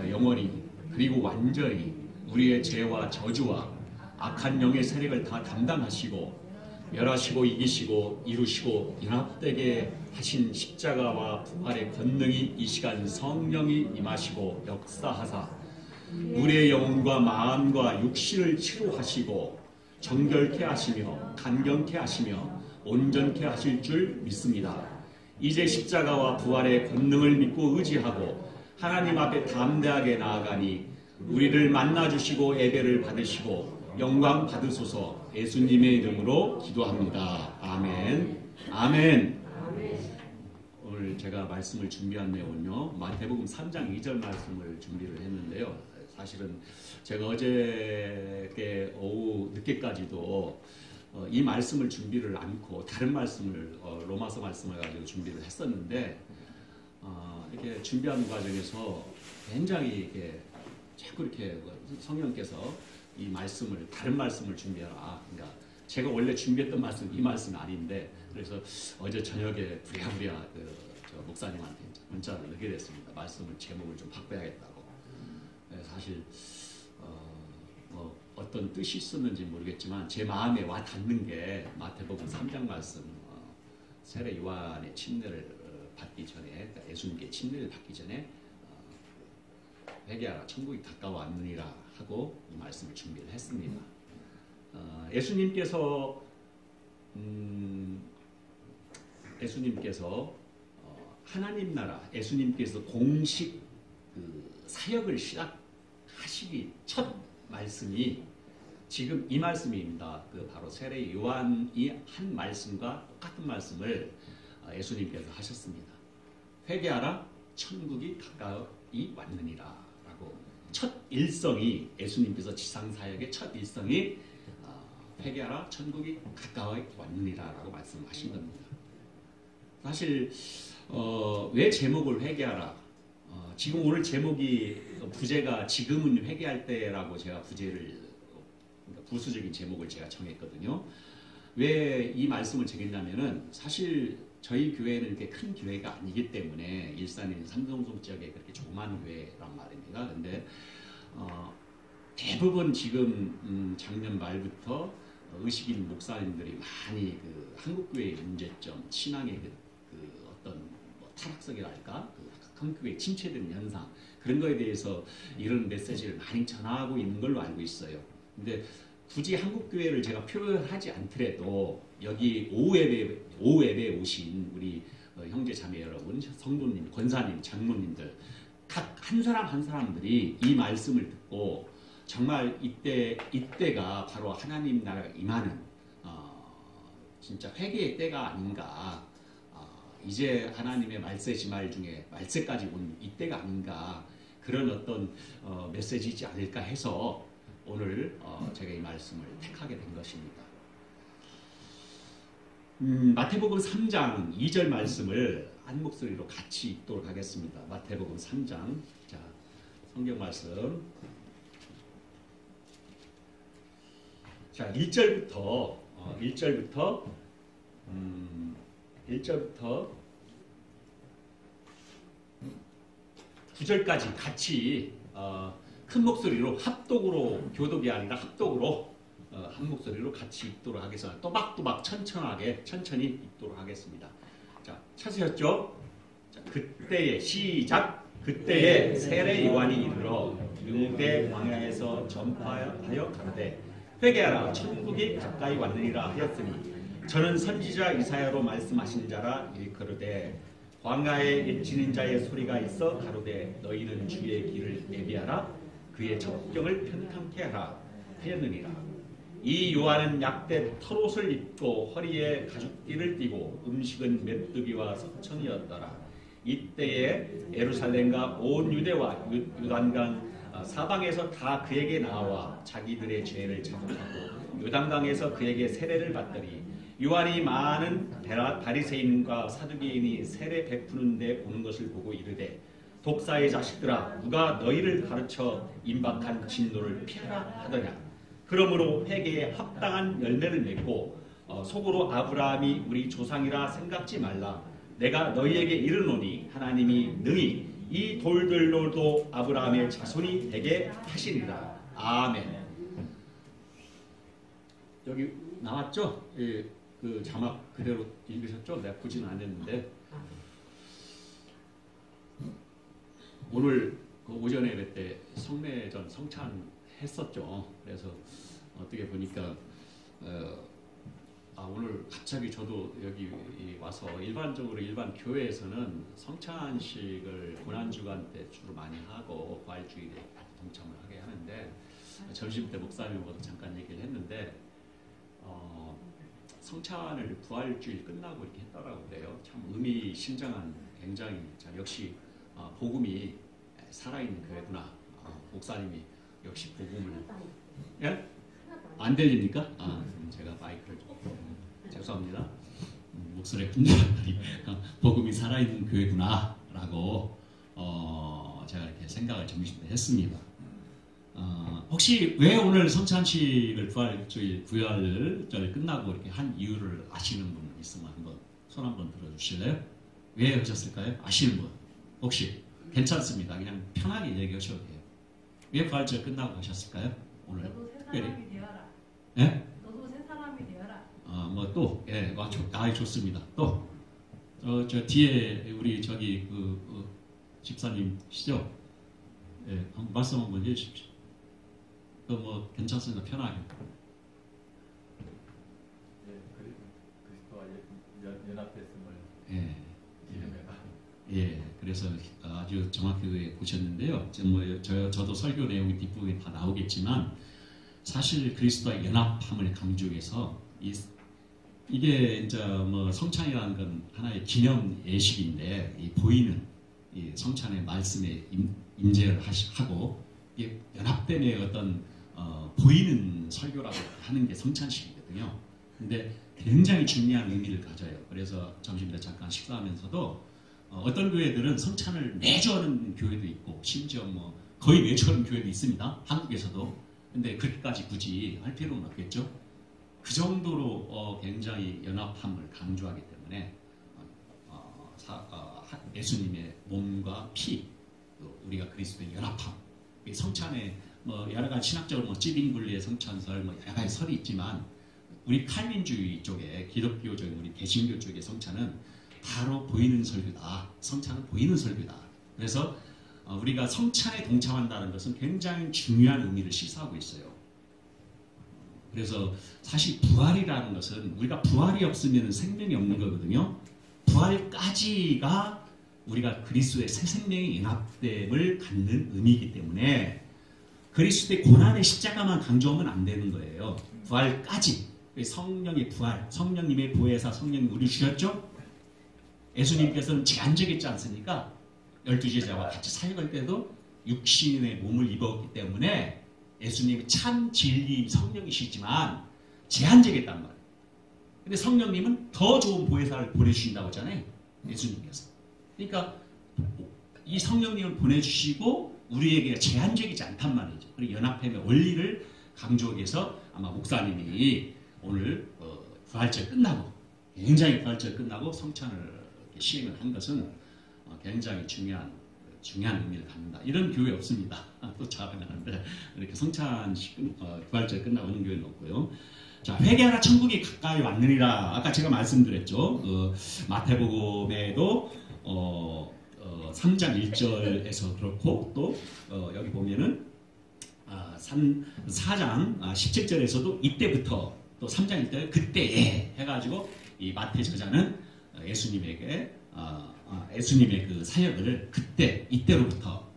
영원히 그리고 완전히 우리의 죄와 저주와 악한 영의 세력을 다 담당하시고 멸하시고 이기시고 이루시고 연합되게 하신 십자가와 부활의 권능이 이 시간 성령이 임하시고 역사하사 우리의 영혼과 마음과 육신을 치료하시고 정결케 하시며 간경케 하시며 온전케 하실 줄 믿습니다. 이제 십자가와 부활의 권능을 믿고 의지하고 하나님 앞에 담대하게 나아가니 우리를 만나주시고 예배를 받으시고 영광 받으소서. 예수님의 이름으로 기도합니다. 아멘. 아멘. 오늘 제가 말씀을 준비한 내용은요, 마태복음 3장 2절 말씀을 준비를 했는데요. 사실은 제가 어저께 오후 늦게까지도 이 말씀을 준비를 않고 다른 말씀을 로마서 말씀을 가지고 준비를 했었는데 이렇게 준비하는 과정에서 굉장히 이렇게 자꾸 이렇게 성령께서 이 말씀을 다른 말씀을 준비해라. 그러니까 제가 원래 준비했던 말씀 이 말씀이 아닌데 그래서 어제 저녁에 부랴부랴 저 목사님한테 문자를 넣게 됐습니다. 말씀을 제목을 좀 바꿔야겠다고. 사실 어떤 뜻이 있었는지 모르겠지만 제 마음에 와 닿는 게 마태복음 3장 말씀 세례 요한의 침례를 받기 전에 그러니까 예수님께 침례를 받기 전에 회개하라 천국이 가까워왔느니라 하고 이 말씀을 준비를 했습니다. 예수님께서 하나님 나라 예수님께서 공식 사역을 시작하시기 첫 말씀이 지금 이 말씀입니다. 바로 세례 요한이 한 말씀과 똑같은 말씀을 예수님께서 하셨습니다. 회개하라 천국이 가까이 왔느니라 라고 첫 일성이 예수님께서 지상사역의 첫 일성이 회개하라 천국이 가까이 왔느니라 라고 말씀하신 겁니다. 사실 왜 제목을 회개하라 지금 오늘 제목이 부제가 지금은 회개할 때라고 제가 부제를 그러니까 부수적인 제목을 제가 정했거든요. 왜 이 말씀을 정했냐면은 사실 저희 교회는 이렇게 큰 교회가 아니기 때문에 일산인 삼성동 지역에 그렇게 조그만 교회란 말입니다. 근데 대부분 지금 작년 말부터 의식인 목사님들이 많이 한국교회의 문제점, 신앙의 어떤 타락성이랄까, 한국교회 침체되는 현상 그런 거에 대해서 이런 메시지를 많이 전하고 있는 걸로 알고 있어요. 근데 굳이 한국교회를 제가 표현하지 않더라도 여기 오후 예배에 오신 우리 형제 자매 여러분, 성도님, 권사님, 장로님들 각 한 사람 한 사람들이 이 말씀을 듣고 정말 이때가 바로 하나님 나라가 임하는 진짜 회개의 때가 아닌가. 이제 하나님의 말세지 말 중에 말세까지 온 이때가 아닌가. 그런 어떤 메시지이지 않을까 해서 오늘 제가 이 말씀을 택하게 된 것입니다. 마태복음 3장 2절 말씀을 한 목소리로 같이 읽도록 하겠습니다. 마태복음 3장 자 성경 말씀 자 1절부터 9절까지 같이 큰 목소리로 합독으로 교독이 아니라 합독으로 한 목소리로 같이 읽도록 하겠습니다. 또박또박 천천히 읽도록 하겠습니다. 자, 찾으셨죠? 자, 그때에 시작. 그때에 세례 요한이 이르러 유대 광야에서 전파하여 가로되 회개하라 천국이 가까이 왔느니라 하였으니 저는 선지자 이사야로 말씀하신 자라 일컬으되 광야에 외치는 자의 소리가 있어 가로되 너희는 주의 길을 예비하라 그의 적경을 편탐케 하라 하였느니라. 이 요한은 약대 털옷을 입고 허리에 가죽띠를 띠고 음식은 메뚜기와 석청이었더라. 이때에 예루살렘과 온 유대와 요단강 사방에서 다 그에게 나와 자기들의 죄를 자복하고 요단강에서 그에게 세례를 받더니 요한이 많은 바리새인과 사두개인이 세례 베푸는 데 오는 것을 보고 이르되 독사의 자식들아 누가 너희를 가르쳐 임박한 진노를 피하라 하더냐. 그러므로 회개에 합당한 열매를 맺고 속으로 아브라함이 우리 조상이라 생각지 말라. 내가 너희에게 이르노니 하나님이 능히 이 돌들로도 아브라함의 자손이 되게 하시리라. 아멘. 여기 나왔죠? 예, 그 자막 그대로 읽으셨죠? 내가 보진 않았는데 오늘 그 오전에 그때 성례전 성찬 했었죠. 그래서 어떻게 보니까 오늘 갑자기 저도 여기 와서 일반적으로 일반 교회에서는 성찬식을 고난주간 때 주로 많이 하고 부활주일에 동참을 하게 하는데 점심 때 목사님하고도 잠깐 얘기를 했는데 성찬을 부활주일 끝나고 이렇게 했더라고 그래요. 참 의미심장한 굉장히 역시 복음이 살아있는 교회구나. 목사님이 역시 복음을 예? 안 들립니까? 제가 마이크를 좀 죄송합니다. 목소리가 분명히 복음이 살아있는 교회구나라고 제가 이렇게 생각을 점심 때 했습니다. 혹시 왜 오늘 성찬식을 부활절 끝나고 이렇게 한 이유를 아시는 분 있으면 한번 손 한번 들어주실래요? 왜 하셨을까요? 아시는 분 혹시 괜찮습니다. 그냥 편하게 얘기하셔도 돼요. 왜 부활절 끝나고 하셨을까요? 오늘 너도 새 사람이 되어라. 예? 너도 새 사람이 되어라. 뭐 또 예, 좋습니다. 또 저 뒤에 우리 저기 집사님이시죠? 예, 한번 말씀 한번 해주십시오. 뭐 괜찮습니다. 편하게. 예, 그리스도와 연합했음을 예. 이름에다. 예, 그래서 아주 정확하게 보셨는데요. 저도 설교 내용이 뒷부분에 다 나오겠지만 사실 그리스도와 연합함을 강조해서 이게 이제 뭐 성찬이라는 건 하나의 기념 예식인데 보이는 이 성찬의 말씀에 임재를 하고 연합됨의 어떤 보이는 설교라고 하는 게 성찬식이거든요. 근데 굉장히 중요한 의미를 가져요. 그래서 점심 때 잠깐 식사하면서도 어떤 교회들은 성찬을 매주 하는 교회도 있고 심지어 뭐 거의 매주 하는 교회도 있습니다. 한국에서도. 근데 그렇게까지 굳이 할 필요는 없겠죠. 그 정도로 굉장히 연합함을 강조하기 때문에 예수님의 몸과 피, 우리가 그리스도의 연합함, 성찬에 뭐 여러 가지 신학적으로 찌빙굴리의 성찬설, 뭐 여러 가지 설이 있지만 우리 칼빈주의 쪽에 기독교적인 우리 개신교 쪽의 성찬은 바로 보이는 설교다. 성찬은 보이는 설교다. 그래서 우리가 성찬에 동참한다는 것은 굉장히 중요한 의미를 시사하고 있어요. 그래서 사실 부활이라는 것은 우리가 부활이 없으면 생명이 없는 거거든요. 부활까지가 우리가 그리스도의 새 생명의 연합됨을 갖는 의미이기 때문에 그리스도의 고난의 십자가만 강조하면 안 되는 거예요. 부활까지. 성령의 부활, 성령님의 보혜사 성령님 우리 주셨죠? 예수님께서는 제한적이지 않습니까? 12제자와 같이 사역할 때도 육신의 몸을 입었기 때문에 예수님이 참 진리 성령이시지만 제한적이었단 말이에요. 근데 성령님은 더 좋은 보혜사를 보내주신다고 하잖아요. 예수님께서. 그러니까 이 성령님을 보내주시고 우리에게 제한적이지 않단 말이죠. 그리고 연합함의 원리를 강조하기 위해서 아마 목사님이 오늘 부활절 끝나고 굉장히 부활절 끝나고 성찬을 시행을 한 것은 굉장히 중요한 의미를 갖는다. 이런 교회 없습니다. 또 자랑하는데 이렇게 성찬식 부활절 끝나고 오는 교회는 없고요. 자, 회개하라 천국이 가까이 왔느니라. 아까 제가 말씀드렸죠. 마태복음에도 3장 1절에서 그렇고 또 여기 보면은 4장 17절에서도 이때부터 또 3장 1절 그때에 해가지고 이 마태 저자는 예수님의 그 사역을 이때로부터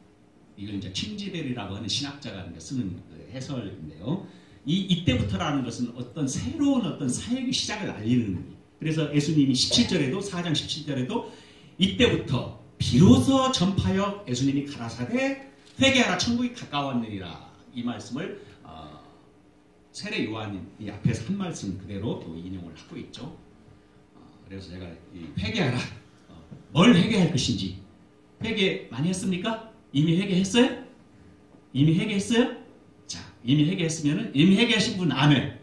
이걸 이제 킹지벨이라고 하는 신학자가 쓰는 그 해설인데요. 이때부터라는 것은 어떤 새로운 어떤 사역의 시작을 알리는 의미. 그래서 예수님이 17절에도 4장 17절에도 이때부터 비로소 전파여 예수님이 가라사대 회개하라 천국이 가까웠느니라 이 말씀을 세례 요한이 앞에서 한 말씀 그대로 또 인용을 하고 있죠. 그래서 제가 회개하라 뭘 회개할 것인지 회개 많이 했습니까? 이미 회개했어요? 이미 회개했어요? 자, 이미 회개했으면은 이미 회개하신 분 아멘.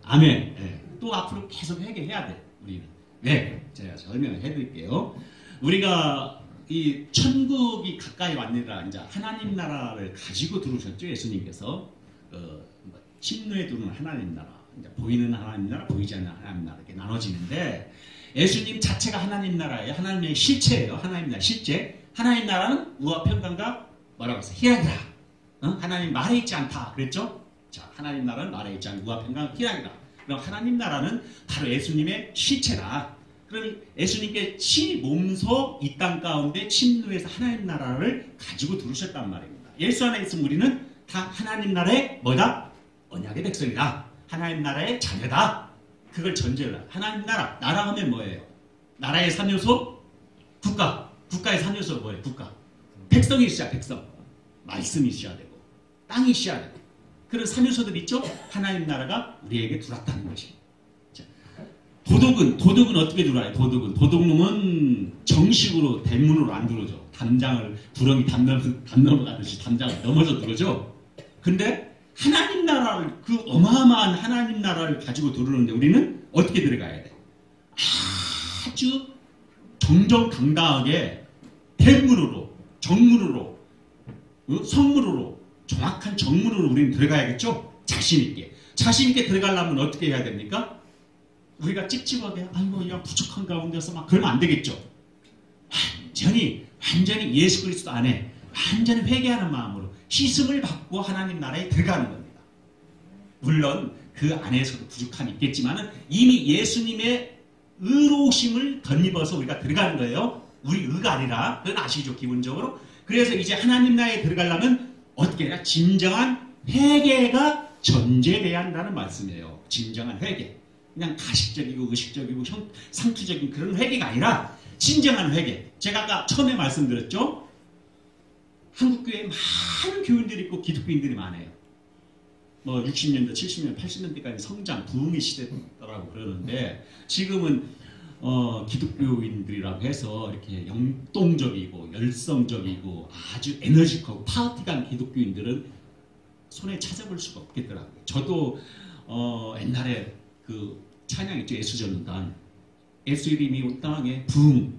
네. 또 앞으로 계속 회개해야 돼. 우리는 왜? 제가 설명을 해드릴게요. 우리가 이 천국이 가까이 왔느라 이제 하나님 나라를 가지고 들어오셨죠. 예수님께서 침노에 들어오는 하나님 나라, 이제 보이는 하나님 나라, 보이지 않는 하나님 나라 이렇게 나눠지는데 예수님 자체가 하나님 나라예요. 하나님의 실체예요. 하나님 나라 실제. 하나님 나라는 우와 평강과 뭐라고 했어요? 희락이라. 하나님 말에 있지 않다. 그랬죠? 자, 하나님 나라는 말에 있지 않고 우와 평강 희락이라. 그럼 하나님 나라는 바로 예수님의 실체다. 그럼 예수님께 몸소 이 땅 가운데 침노해서 하나님 나라를 가지고 들어오셨단 말입니다. 예수 안에 있으면 우리는 다 하나님 나라의 뭐다? 언약의 백성이다. 하나님 나라의 자녀다. 그걸 전제로 하나님 나라. 나라 하면 뭐예요? 나라의 3요소? 국가. 국가의 3요소 뭐예요? 국가. 백성이 있어야 백성. 말씀이 있어야 되고 땅이 있어야 되고 그런 3요소들 있죠? 하나님 나라가 우리에게 들어왔다는 것이. 도둑은 어떻게 들어와요? 도둑놈은 정식으로 대문으로 안 들어오죠. 담장을 부렁이 담 넘어가듯이 담장을 넘어서 들어오죠. 근데 하나님 나라를 그 어마어마한 하나님 나라를 가지고 들어오는데 우리는 어떻게 들어가야 돼? 아주 정정당당하게 대문으로 정문으로 성문으로 정확한 정문으로 우리는 들어가야겠죠? 자신있게 들어가려면 어떻게 해야 됩니까? 우리가 찝찝하게 아이고 그냥 부족한 가운데서 막 그러면 안 되겠죠. 완전히 예수 그리스도 안에 완전히 회개하는 마음으로 씻음을 받고 하나님 나라에 들어가는 겁니다. 물론 그 안에서도 부족함이 있겠지만 이미 예수님의 의로우심을 덧입어서 우리가 들어가는 거예요. 우리 의가 아니라. 그건 아시죠? 기본적으로. 그래서 이제 하나님 나라에 들어가려면 어떻게 해야? 진정한 회개가 전제돼야 한다는 말씀이에요. 진정한 회개. 그냥 가식적이고 의식적이고 상투적인 그런 회개가 아니라 진정한 회개. 제가 아까 처음에 말씀드렸죠. 한국교회에 많은 교인들이 있고 기독교인들이 많아요. 뭐 60년대, 70년대, 80년대까지 성장, 부흥의 시대라고 그러는데 지금은 기독교인들이라고 해서 이렇게 영동적이고 열성적이고 아주 에너지하고 파워틱한 기독교인들은 손에 찾아볼 수가 없겠더라고요. 저도 옛날에 그 찬양 있죠. 예수전단. 예수 이름이 온 땅에 부흥.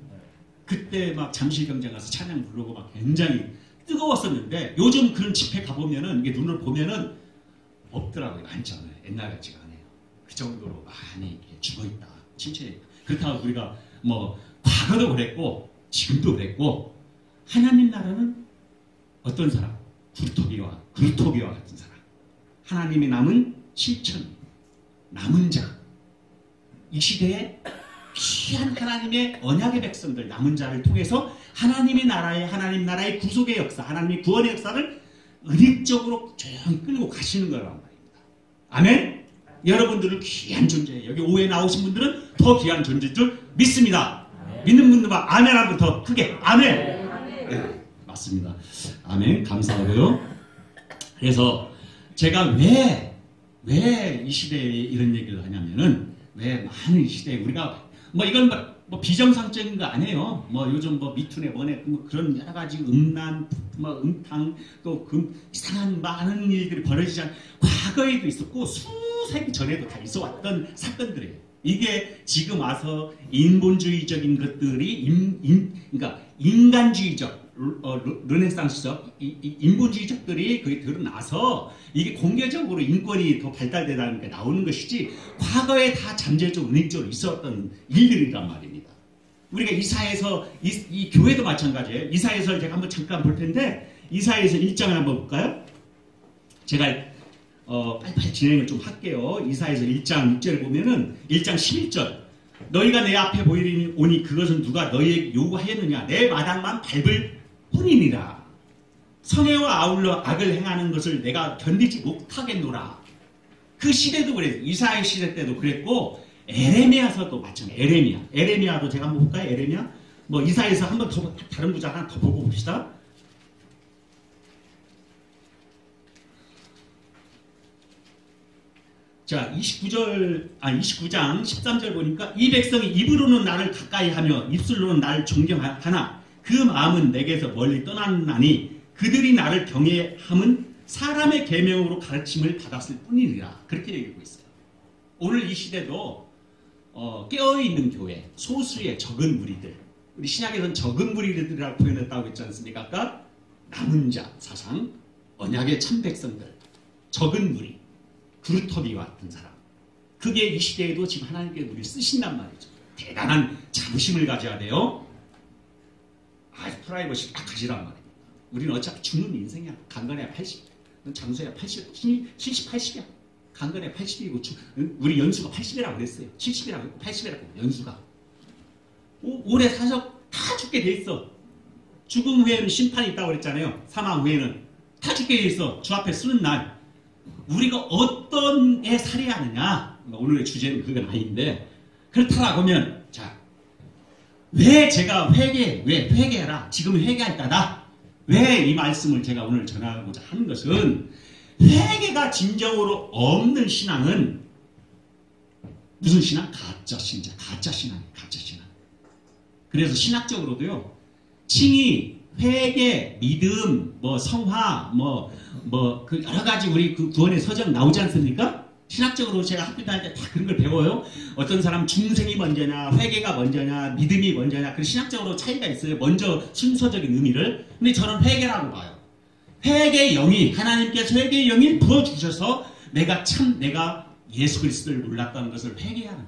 그때 막 잠실경제 가서 찬양 부르고 막 굉장히 뜨거웠었는데 요즘 그런 집회 가보면은 이게 눈을 보면은 없더라고요. 많지 않아요. 옛날 같지가 않아요. 그 정도로 많이 이렇게 죽어있다. 침체해. 그렇다고 우리가 뭐 과거도 그랬고 지금도 그랬고 하나님 나라는 어떤 사람? 굴토기와 같은 사람. 하나님의 남은 실천. 남은 자. 이 시대에 귀한 하나님의 언약의 백성들 남은 자를 통해서 하나님 나라의 구속의 역사, 하나님의 구원의 역사를 은혜적으로 조용히 끌고 가시는 거란 말입니다. 아멘? 여러분들은 귀한 존재예요. 여기 오후에 나오신 분들은 더 귀한 존재일 줄 믿습니다. 믿는 분들만 아멘 하면 더 크게 아멘. 네, 맞습니다. 아멘. 감사하고요. 그래서 제가 왜 이 시대에 이런 얘기를 하냐면은 왜 많은 이 시대에 우리가 뭐 이건 뭐 비정상적인 거 아니에요. 뭐 요즘 뭐 미투네 뭐네 뭐 그런 여러 가지 음란, 뭐 음탕 또 이상한 많은 일들이 벌어지지 과거에도 있었고 수세기 전에도 다 있어왔던 사건들이에요. 이게 지금 와서 인본주의적인 것들이 그러니까 인간주의적 르네상스적 인본주의적들이 그게 드러나서 이게 공개적으로 인권이 더 발달되다는 게 나오는 것이지 과거에 다 잠재적 은행적으로 있었던 일들이란 말입니다. 우리가 이사에서 이 교회도 마찬가지예요. 이사에서 제가 한번 잠깐 볼 텐데 이사에서 1장을 한번 볼까요? 제가 빨리빨리 진행을 좀 할게요. 이사에서 1장 6절을 보면은 1장 11절 너희가 내 앞에 보이니 그것은 누가 너희에게 요구하였느냐 내 마당만 밟을 뿐이니라. 성애와 아울러 악을 행하는 것을 내가 견디지 못하겠노라. 그 시대도 그랬어요. 이사의 시대 때도 그랬고 에레미야서도 마찬가지예요. 에레미야도 제가 한번 볼까요? 에레미야? 뭐 이사에서 한번 더 다른 구절 하나 더 보고 봅시다. 자, 29장 13절 보니까 이 백성이 입으로는 나를 가까이 하며 입술로는 나를 존경하나 그 마음은 내게서 멀리 떠났나니 그들이 나를 경외함은 사람의 계명으로 가르침을 받았을 뿐이니라. 그렇게 얘기하고 있어요. 오늘 이 시대도 깨어있는 교회, 소수의 적은 무리들, 우리 신약에서는 적은 무리들이라고 표현했다고 했지 않습니까? 아까 남은 자 사상, 언약의 참 백성들, 적은 무리, 그루터비와 같은 사람. 그게 이 시대에도 지금 하나님께서 우리를 쓰신단 말이죠. 대단한 자부심을 가져야 돼요. 아주 프라이버시 딱 가지란 말이에요. 우리는 어차피 죽는 인생이야. 강건해야 80, 장수해야 80, 70, 80이야. 강건해야 80이고 우리 연수가 80이라고 그랬어요. 70이라고 80이라고 연수가. 오래 사서 다 죽게 돼 있어. 죽음 후에는 심판이 있다고 그랬잖아요. 사망 후에는 다 죽게 돼 있어. 주 앞에 쓰는 날. 우리가 어떤 애 살해하느냐. 오늘의 주제는 그건 아닌데 그렇다라고 하면 자, 왜 제가 왜 회개해라. 지금 회개할 때다. 왜 이 말씀을 제가 오늘 전하고자 하는 것은 회개가 진정으로 없는 신앙은 무슨 신앙? 가짜 신자, 가짜 신앙이에요. 가짜 신앙. 그래서 신학적으로도요. 칭의, 회개, 믿음, 성화, 그 여러 가지 우리 그 구원의 서적 나오지 않습니까? 신학적으로 제가 학교 다닐 때 다 그런 걸 배워요. 어떤 사람 중생이 먼저냐, 회개가 먼저냐, 믿음이 먼저냐. 그 신학적으로 차이가 있어요. 먼저 순서적인 의미를. 근데 저는 회개라고 봐요. 회개의 영이, 하나님께서 회개의 영이 부어주셔서 내가 예수 그리스도를 몰랐다는 것을 회개하는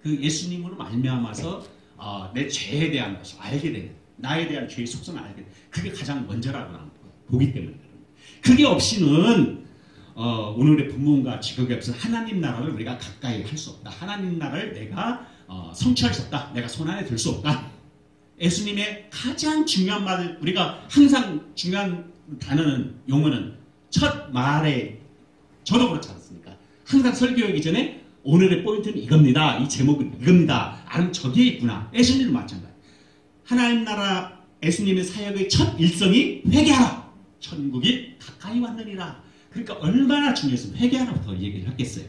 그 예수님으로 말미암아서 내 죄에 대한 것을 알게 되는, 나에 대한 죄의 속성을 알게 되는, 그게 가장 먼저라고 나는 보기 때문에 그게 없이는 오늘의 부모가 직업이 없어 하나님 나라를 우리가 가까이 할 수 없다. 하나님 나라를 내가 성취할 수 없다. 내가 손안에 들 수 없다. 예수님의 가장 중요한 말을 우리가 항상 중요한 단어는 용어는 첫 말에 저도 그렇지 않습니까? 항상 설교하기 전에 오늘의 포인트는 이겁니다. 이 제목은 이겁니다. 아니면 저기에 있구나. 예수님도 마찬가지. 하나님 나라 예수님의 사역의 첫 일성이 회개하라. 천국이 가까이 왔느니라. 그러니까 얼마나 중요했으면 회개하라부터 얘기를 했겠어요.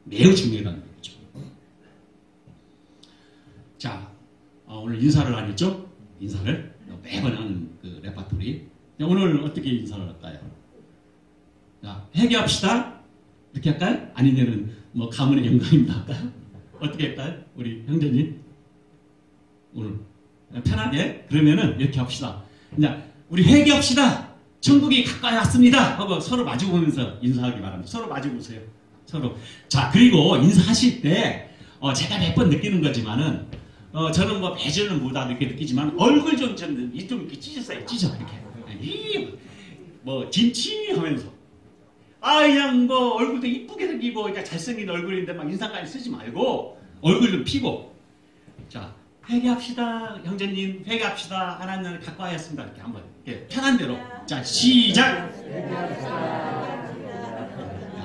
매우 중요하다는 거죠. 자, 오늘 인사를 안 했죠? 인사를 매번 하는 그 레파토리. 오늘 어떻게 인사를 할까요? 자, 회개합시다. 이렇게 할까요? 아니면은 가문의 영광입니다 할까요? 어떻게 할까요? 우리 형제님 오늘 편하게 그러면은 이렇게 합시다. 자, 우리 회개합시다. 천국이 가까이 왔습니다 하고 서로 마주보면서 인사하기 바랍니다. 서로 마주보세요. 서로. 자, 그리고 인사하실 때 제가 몇 번 느끼는 거지만은 저는 매주는 못 이렇게 느끼지만 얼굴 좀 이렇게 찢었어요. 이렇게 진치 하면서 그냥 얼굴도 이쁘게 생기고 그냥 잘생긴 얼굴인데 막 인상까지 쓰지 말고 얼굴 좀 피고. 자, 회개합시다. 형제님 회개합시다. 하나님을 가까이 했습니다. 이렇게 한번 이렇게 편한 대로. 자, 시작.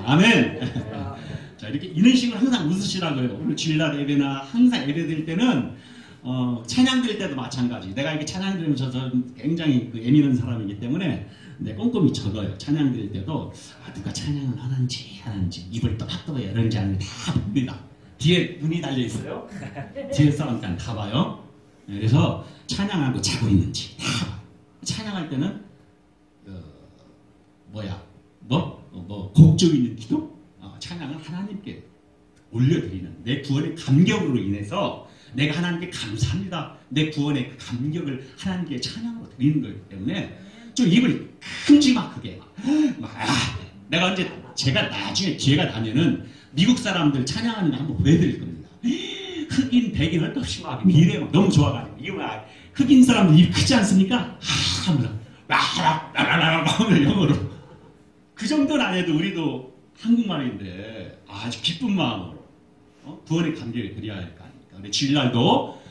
아멘. 자, 이렇게 이런 식으로 항상 웃으시라고요. 오늘 주일날 예배나 항상 예배 드릴 때는 찬양 드릴 때도 마찬가지. 내가 이렇게 찬양 드리면서 저는 굉장히 예민한 사람이기 때문에 꼼꼼히 적어요. 찬양 드릴 때도 누가 찬양을 하는지 입을 떠박떠박 이런지 아닌지 다 봅니다. 뒤에 눈이 달려 있어요. 뒤에 사람들은 다 봐요. 그래서 찬양하고 자고 있는지 다 봐요. 찬양할 때는 곡적 있는 기도, 찬양을 하나님께 올려드리는 내 구원의 감격으로 인해서 내가 하나님께 감사합니다. 내 구원의 그 감격을 하나님께 찬양으로 드리는 거기 때문에 좀 입을 큼지막하게 내가 언제 제가 나중에 기회가 나면은 미국 사람들 찬양하는 거 한번 보여드릴 겁니다. 흑인, 백인 할 것 없이 막 이래 너무 좋아가지고 흑인 사람들 입 크지 않습니까? 하면서 하면서 영어로 그 정도는 안 해도 우리도 한국말인데 아주 기쁜 마음으로 구원의 감격을 드려야 할 거 아닙니까? 근데 주일날도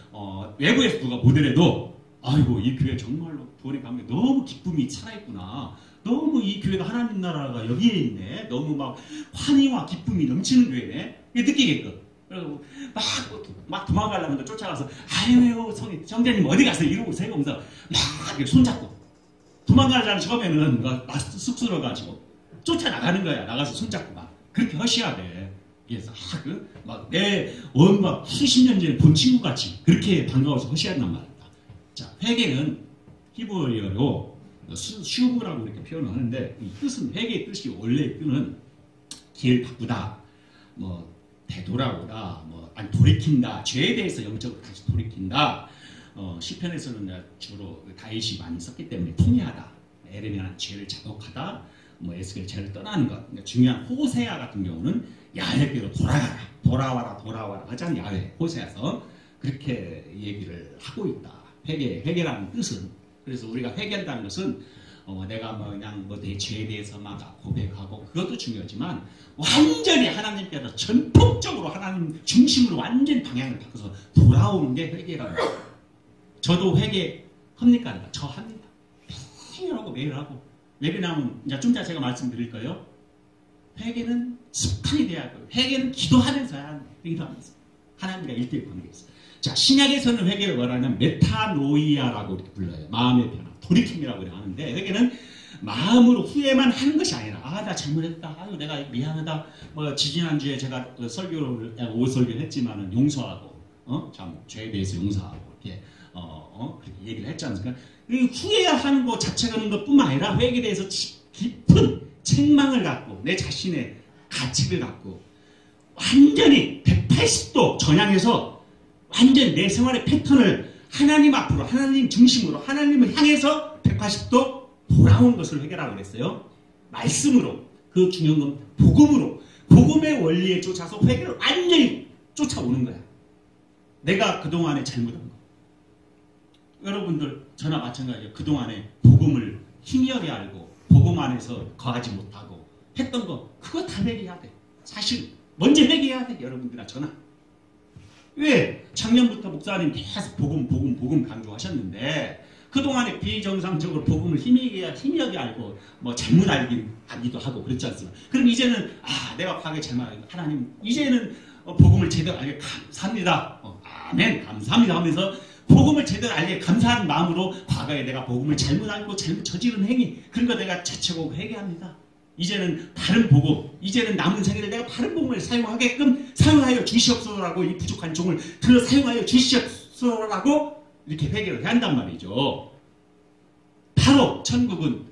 외부에서 누가 보더라도 아이고 이 교회 정말로 구원의 감격 너무 기쁨이 살아있구나. 너무 이 교회가 하나님 나라가 여기에 있네. 너무 막 환희와 기쁨이 넘치는 교회네. 이게 느끼게끔. 그리고 막 도망가려면 쫓아가서 아유 성자님 어디 가세요? 이러고 세우면서 막 이렇게 손잡고 도망가려면 처음에는 막 쑥스러워가지고 쫓아나가는 거야. 나가서 손잡고 막 그렇게 하셔야 돼. 그래서 막 수십 년 전에 본 친구같이 그렇게 반가워서 하셔야 한단 말입니다. 자, 회개는 히브리어로 슈브라고 이렇게 표현을 하는데 이 뜻은 회개의 뜻이 원래의 뜻은 길 바꾸다, 되돌아오다, 돌이킨다, 죄에 대해서 영적으로 다시 돌이킨다, 시편에서는 주로 다윗이 많이 썼기 때문에 통이하다. 에레미야는 죄를 자복하다. 뭐 에스겔 죄를 떠나는 것. 그러니까 중요한 호세아 같은 경우는 야훼께로 돌아와라 하잖아요. 야훼 호세아서 그렇게 얘기를 하고 있다. 회개라는 뜻은. 그래서 우리가 회개한다는 것은 내가 그냥 내 죄에 대해서 막 고백하고 그것도 중요하지만 완전히 하나님께서 전폭적으로 하나님 중심으로 완전히 방향을 바꿔서 돌아오는 게 회개라는 거예요. 저도 회개합니까? 저 합니다. 매일 하고 매일 하고. 왜 그러냐면 이제 좀 이따 제가 말씀드릴 거예요. 회개는 습관이 돼야 하고요. 회개는 기도하면서 해야 합니다. 기도하면서. 하나님과 1대1 관계에서. 자, 신약에서는 회개를 뭐라냐면 메타노이아라고 이렇게 불러요. 마음의 변화. 돌이킴이라고 하는데 회개는 마음으로 후회만 하는 것이 아니라 나 잘못했다. 아유 내가 미안하다. 지지난주에 제가 오설교를 했지만은 용서하고 참 죄에 대해서 용서하고 이렇게 그렇게 얘기를 했지 않습니까? 후회하는 것 자체가 하는 것뿐만 아니라 회개에 대해서 깊은 책망을 갖고 내 자신의 가치를 갖고 완전히 180도 전향해서 완전히 내 생활의 패턴을 하나님 앞으로 하나님 중심으로 하나님을 향해서 180도 돌아온 것을 회개라고 그랬어요. 말씀으로. 그 중요한 건 복음으로. 복음의 원리에 쫓아서 회개를 완전히 쫓아오는 거야. 내가 그동안에 잘못한 거. 여러분들 저나 마찬가지예요. 그동안에 복음을 희미하게 알고 복음 안에서 거하지 못하고 했던 거 그거 다 회개해야 돼. 사실 먼저 회개해야 돼. 여러분들이나 저나. 왜? 작년부터 목사님 계속 복음 강조하셨는데 그동안에 비정상적으로 복음을 희미하게 알고 잘못 알기도 하고 그랬지 않습니까? 그럼 이제는 내가 과거에 잘못 알고 하나님 이제는 복음을 제대로 알게 감사합니다. 아멘 감사합니다 하면서 복음을 제대로 알게 감사하는 마음으로 과거에 내가 복음을 잘못 알고 잘못 저지른 행위 그런 거 내가 자책하고 회개합니다. 이제는 다른 복음, 이제는 남은 생애를 내가 다른 복음을 사용하게끔 사용하여 주시옵소서라고 이 부족한 종을 들어 사용하여 주시옵소서라고 이렇게 회개를 해야 한단 말이죠. 바로 천국은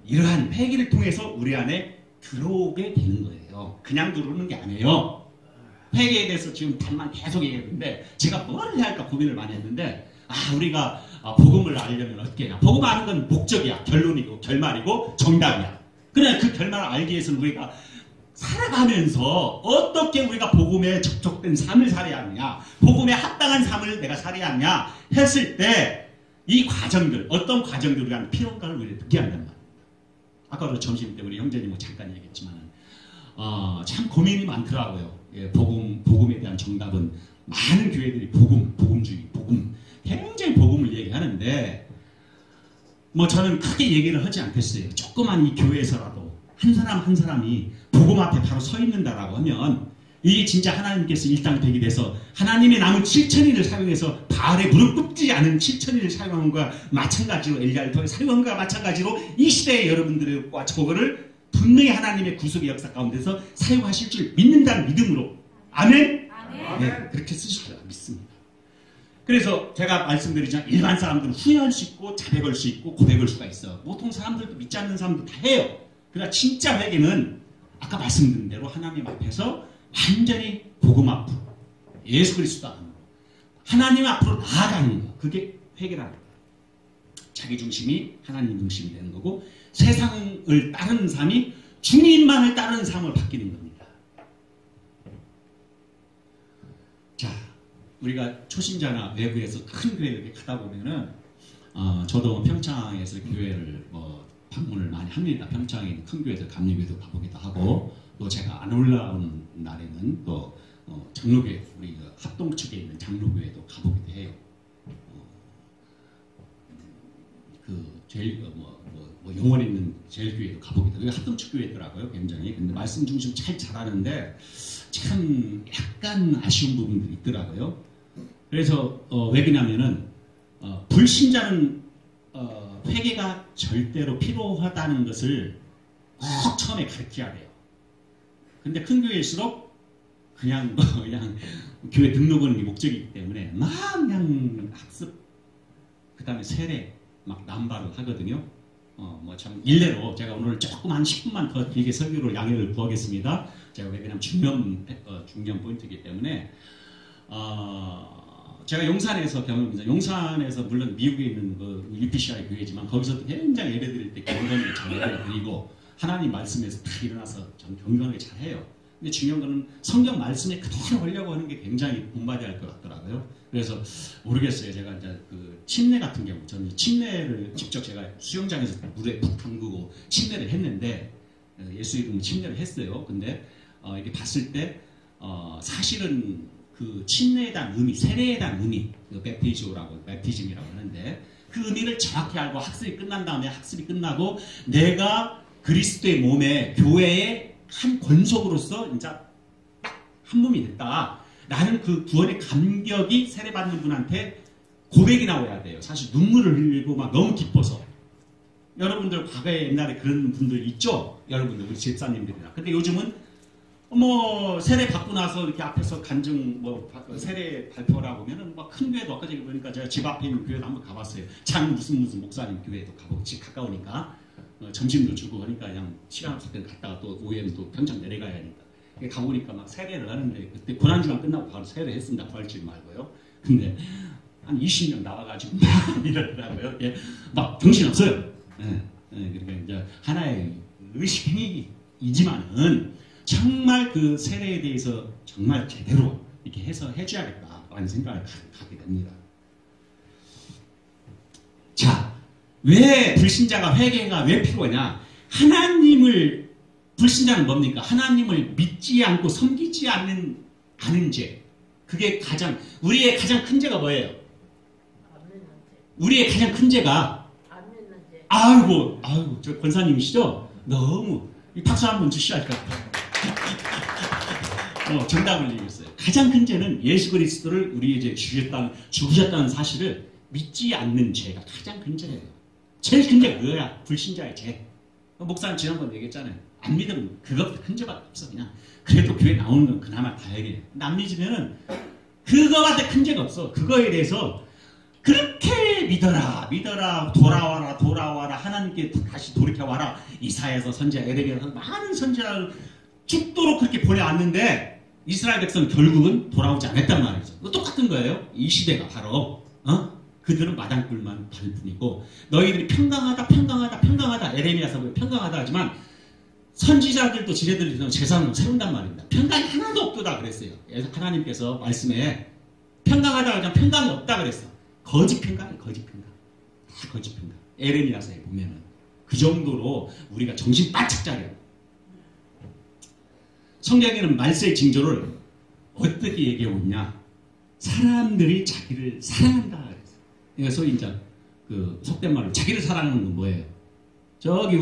이러한 회개를 통해서 우리 안에 들어오게 되는 거예요. 그냥 들어오는 게 아니에요. 회개에 대해서 지금 단만 계속 얘기했는데 제가 뭘 해야 할까 고민을 많이 했는데 우리가 복음을 알려면 어떻게 해야 복음 아는 건 목적이야. 결론이고 결말이고 정답이야. 그래 그 결말을 알기 위해서는 우리가 살아가면서 어떻게 우리가 복음에 접촉된 삶을 살아야 하느냐 복음에 합당한 삶을 내가 살아야 하느냐 했을 때 이 과정들 어떤 과정들 우리가 필요한가를 우리가 듣게 한단 말입니다. 아까도 점심 때 우리 형제님 잠깐 얘기했지만 참 고민이 많더라고요. 예, 복음에 대한 정답은 많은 교회들이 복음주의 굉장히 복음을 얘기하는데 저는 크게 얘기를 하지 않겠어요. 조그만 이 교회에서라도 한 사람이 복음 앞에 바로 서 있는다라고 하면 이게 진짜 하나님께서 일당백이 돼서 하나님의 남은 7,000인을 사용해서 바알에 무릎 꿇지 않은 7,000인을 사용한 것과 마찬가지로 엘리야를 통해 사용한 것과 마찬가지로 이 시대의 여러분들과 저거를 분명히 하나님의 구속의 역사 가운데서 사용하실 줄 믿는다는 믿음으로 아멘? 네, 그렇게 쓰실 거라 믿습니다. 그래서 제가 말씀드리지만 일반 사람들은 후회할 수 있고 자백할 수 있고 고백할 수가 있어. 보통 사람들도 믿지 않는 사람도 다 해요. 그러나 진짜 회개는 아까 말씀드린 대로 하나님 앞에서 완전히 복음 앞으로 예수 그리스도 안으로 하나님 앞으로 나아가는 거. 그게 회개라는 거예요. 자기 중심이 하나님 중심이 되는 거고 세상을 따르는 삶이 주님만을 따르는 삶으로 바뀌는 겁니다. 자, 우리가 초신자나 외부에서 큰 교회 이렇게 가다 보면은 저도 평창에서 교회를 방문을 많이 합니다. 평창에 있는 큰 교회들 감리교회도 가보기도 하고 또 제가 안 올라오는 날에는 또 장로교회 우리 합동 측에 있는 장로교회도 가보기도 해요. 제일 영월에 있는 제일교회도 가보기도 해요. 합동 측 교회더라고요, 굉장히. 근데 말씀 중심 잘 잘하는데 참 약간 아쉬운 부분들이 있더라고요. 그래서 왜 그러냐면은 불신자는 회개가 절대로 필요하다는 것을 꼭 처음에 가르쳐야 돼요. 근데 큰 교회일수록 그냥 교회 등록은 게 목적이기 때문에 막 그냥 학습 그 다음에 세례 막 남발을 하거든요. 참 일례로 제가 오늘 조금 한 10분만 더 길게 설교를 양해를 구하겠습니다. 제가 왜 그냥 중요한 포인트이기 때문에 제가 용산에서 경험합니다. 용산에서 물론 미국에 있는 그 UPCI 교회지만 거기서도 굉장히 예배 드릴 때 경건하게 잘 예배 드리고 하나님 말씀에서 다 일어나서 좀 경건하게 잘 해요. 근데 중요한 거는 성경 말씀에 그대로 하려고 하는 게 굉장히 본받아야 할 것 같더라고요. 그래서 모르겠어요. 제가 이제 그 침례 같은 경우 저는 침례를 직접 제가 수영장에서 물에 푹 담그고 침례를 했는데 예수 이름 침례를 했어요. 근데 이렇게 봤을 때 사실은 그 침례에 대한 의미, 세례에 대한 의미, 그 베프티즘이라고 하는데 그 의미를 정확히 알고 학습이 끝난 다음에 학습이 끝나고 내가 그리스도의 몸에 교회의 한 권속으로서 이제 딱 한 몸이 됐다. 라는 그 구원의 감격이 세례받는 분한테 고백이 나와야 돼요. 사실 눈물을 흘리고 막 너무 기뻐서. 여러분들 과거에 옛날에 그런 분들 있죠? 여러분들 우리 집사님들이나. 근데 요즘은 뭐 세례 받고 나서 이렇게 앞에서 간증 뭐 세례 발표라 보면은 막 큰 교회도 아까 전에 보니까 제가 집 앞에 있는 교회도 한번 가봤어요. 장 무슨 목사님 교회도 가보고 집 가까우니까 점심도 주고 그러니까 그냥 시간 없을 때 갔다가 또 오후에는 또 평창 내려가야 하니까 가보니까 막 세례를 하는데 그때 고난주간 끝나고 바로 세례했습니다. 구할줄 말고요. 근데 한 20명 나와가지고 막 이러더라고요. 예, 막 정신없어요. 그러니까 이제 하나의 의식행위이지만은 정말 그 세례에 대해서 정말 제대로 이렇게 해서 해줘야겠다라는 생각을 갖게 됩니다. 자, 왜 불신자가 회개가 왜 필요하냐? 하나님을 불신자는 뭡니까? 하나님을 믿지 않고 섬기지 않는 죄. 그게 우리의 가장 큰 죄가 뭐예요? 우리의 가장 큰 죄가 아이고 저 권사님이시죠? 너무 박수 한번 주시할까? 정답을 얘기했어요. 가장 큰 죄는 예수 그리스도를 우리에게 죽으셨다는 사실을 믿지 않는 죄가 가장 큰 죄예요. 제일 큰 죄가 그거야. 불신자의 죄. 목사님 지난번에 얘기했잖아요. 안 믿으면 그것보다 큰 죄가 없어. 그냥 그래도 교회 나오는 건 그나마 다행이에요. 근데 안 믿으면은 그거보다 큰 죄가 없어. 그거에 대해서 그렇게 믿어라 돌아와라 하나님께 다시 돌이켜와라. 이사야서 선지자 에레미야서 많은 선지자를 죽도록 그렇게 보내왔는데 이스라엘 백성은 결국은 돌아오지 않았단 말이죠. 똑같은 거예요. 이 시대가 바로 그들은 마당꿀만 달 뿐이고 너희들이 평강하다 에레미야서 평강하다 하지만 선지자들도 지네들 재산을 세운단 말입니다. 평강이 하나도 없다 그랬어요. 하나님께서 말씀에 평강하다 하지만 평강이 없다 그랬어. 거짓 평강이 거짓 평강. 다 거짓 평강. 에레미야서에 보면은 그 정도로 우리가 정신 바짝 차려. 성경에는 말세의 징조를 어떻게 얘기하고 있냐? 사람들이 자기를 사랑한다 그랬어. 그러니까 소위 이제 그 속된 말로 자기를 사랑하는 건 뭐예요? 저기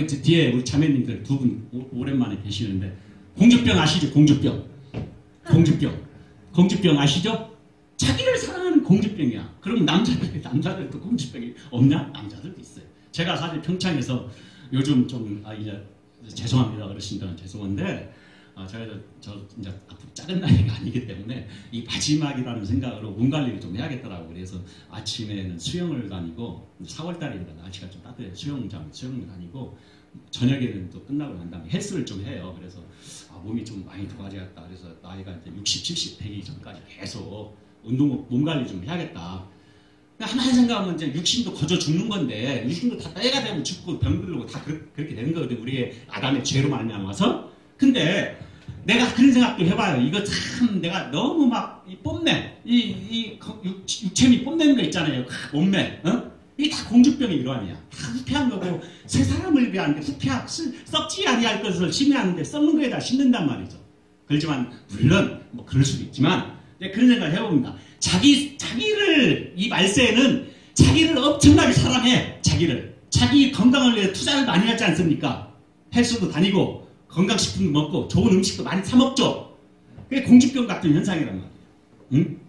뒤에 우리 자매님들 두 분 오랜만에 계시는데 공주병 아시죠? 공주병 아시죠? 자기를 사랑하는 공주병이야. 그럼 남자들도 공주병이 없냐? 남자들도 있어요. 제가 사실 평창에서 요즘 좀 이제 죄송합니다 어르신들은 죄송한데 제가 이제 앞으로 작은 나이가 아니기 때문에 이 마지막이라는 생각으로 몸 관리를 좀 해야겠더라고. 그래서 아침에는 수영을 다니고 4월달입니다. 날씨가 좀 따뜻해 수영을 다니고 저녁에는 또 끝나고 난 다음에 헬스를 좀 해요. 그래서 몸이 좀 많이 좋아졌다. 그래서 나이가 이제 60, 70 되기 전까지 계속 몸 관리 좀 해야겠다. 하나의 생각하면 이제 육신도 거저 죽는 건데 육신도 다 때가 되면 죽고 병들고 다 그렇게 되는 거거든요. 우리의 아담의 죄로 말미암아서. 근데 내가 그런 생각도 해봐요. 이거 참 내가 너무 막 뽐내 육체미 뽐내는 거 있잖아요. 몸매 이게 다 공주병의 일환이야. 다 후패한 거고 새 사람을 위한 게 썩지 아니할 것을 심해하는데 썩는 거에다 심는단 말이죠. 그렇지만 물론 뭐 그럴 수도 있지만 그런 생각을 해봅니다. 자기를 이 말세에는 자기를 엄청나게 사랑해. 자기 건강을 위해 투자를 많이 하지 않습니까? 헬스도 다니고 건강식품도 먹고 좋은 음식도 많이 사 먹죠. 그게 공주병 같은 현상이란 말이에요. 응?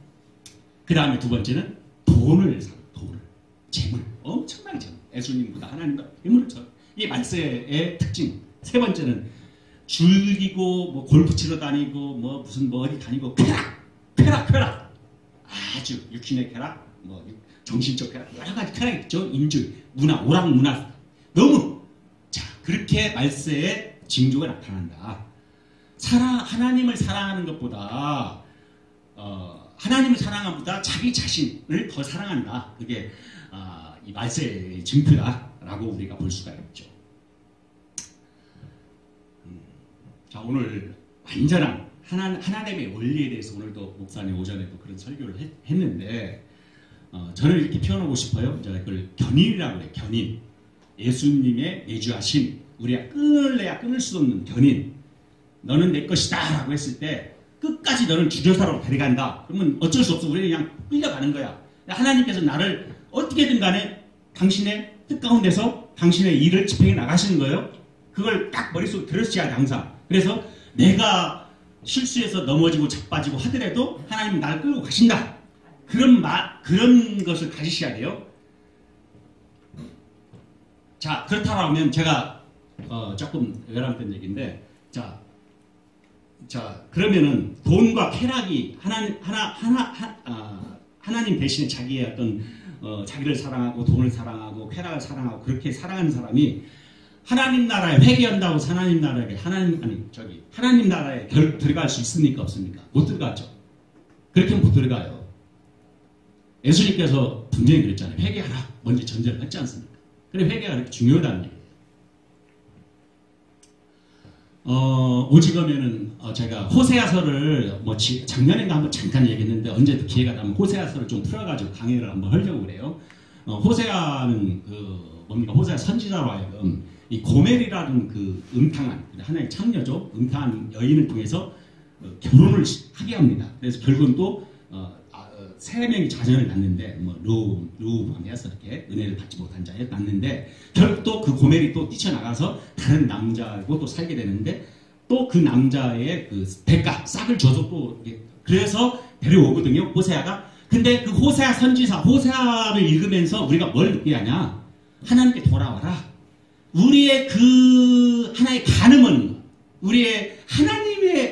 그 다음에 두 번째는 돈을 사. 재물. 엄청나게 재물. 예수님보다 하나님보다 재물을 줘. 이게 말세의 특징. 세 번째는 즐기고 뭐 골프 치러 다니고 뭐 무슨 뭐 어디 다니고 쾌락. 아주 육신의 쾌락, 뭐 정신적 쾌락 여러 가지 쾌락이 있죠. 인줄, 문화, 오락 문화. 너무 그렇게 말세의 징조가 나타난다. 하나님을 사랑하는 것보다 하나님을 사랑함보다 자기 자신을 더 사랑한다. 그게 이 말세의 증표다라고 우리가 볼 수가 있죠. 자, 오늘 완전한 하나님의 원리에 대해서 오늘도 목사님 오전에도 그런 설교를 했는데 저는 이렇게 표현하고 싶어요. 제가 그걸 견인이라고 해요. 견인. 예수님의 내주하신 우리가 끊을래야 끊을 수 없는 견인. 너는 내 것이다 라고 했을 때 끝까지 너는 주저사로 데려간다. 그러면 어쩔 수 없어. 우리는 그냥 끌려가는 거야. 하나님께서 나를 어떻게든 간에 당신의 뜻 가운데서 당신의 일을 집행해 나가시는 거예요. 그걸 딱 머릿속에 들으셔야 돼 항상. 그래서 내가 실수해서 넘어지고 자빠지고 하더라도 하나님은 나를 끌고 가신다. 그런 것을 가지셔야 돼요. 자, 그렇다고 하면 제가 조금 외람된 얘기인데 자, 그러면은 돈과 쾌락이 하나님 대신에 자기의 어떤 자기를 사랑하고 돈을 사랑하고 쾌락을 사랑하고 그렇게 살아가는 사람이 하나님 나라에 회개한다고 하나님 나라에 들어갈 수 있습니까? 없습니까? 못 들어가죠. 그렇게 못 들어가요. 예수님께서 분명히 그랬잖아요. 회개하라. 먼저 전제를 했지 않습니까? 그래 회개가 그렇게 중요하다는 얘기예요. 오직으면은 제가 호세아서를 작년인가 한번 잠깐 얘기했는데 언제도 기회가 나면 호세아서를 좀 풀어가지고 강의를 한번 하려고 그래요. 호세아는 호세아 선지자로 하여금 이 고멜이라는 그 음탕한 하나의 창녀죠. 음탕한 여인을 통해서 결혼을 하게 합니다. 그래서 결국은 또 세 명이 자녀를 낳는데 루밤이어서 이렇게 은혜를 받지 못한 자에 낳는데 결국 또 그 고멜이 또 뛰쳐나가서 다른 남자하고 또 살게 되는데 또 그 남자의 그 대가 싹을 줘서 또 그래서 데려오거든요. 호세아가. 근데 그 호세아 선지사 호세아를 읽으면서 우리가 뭘 느끼게 하냐? 하나님께 돌아와라. 우리의 그 하나의 간음은 우리의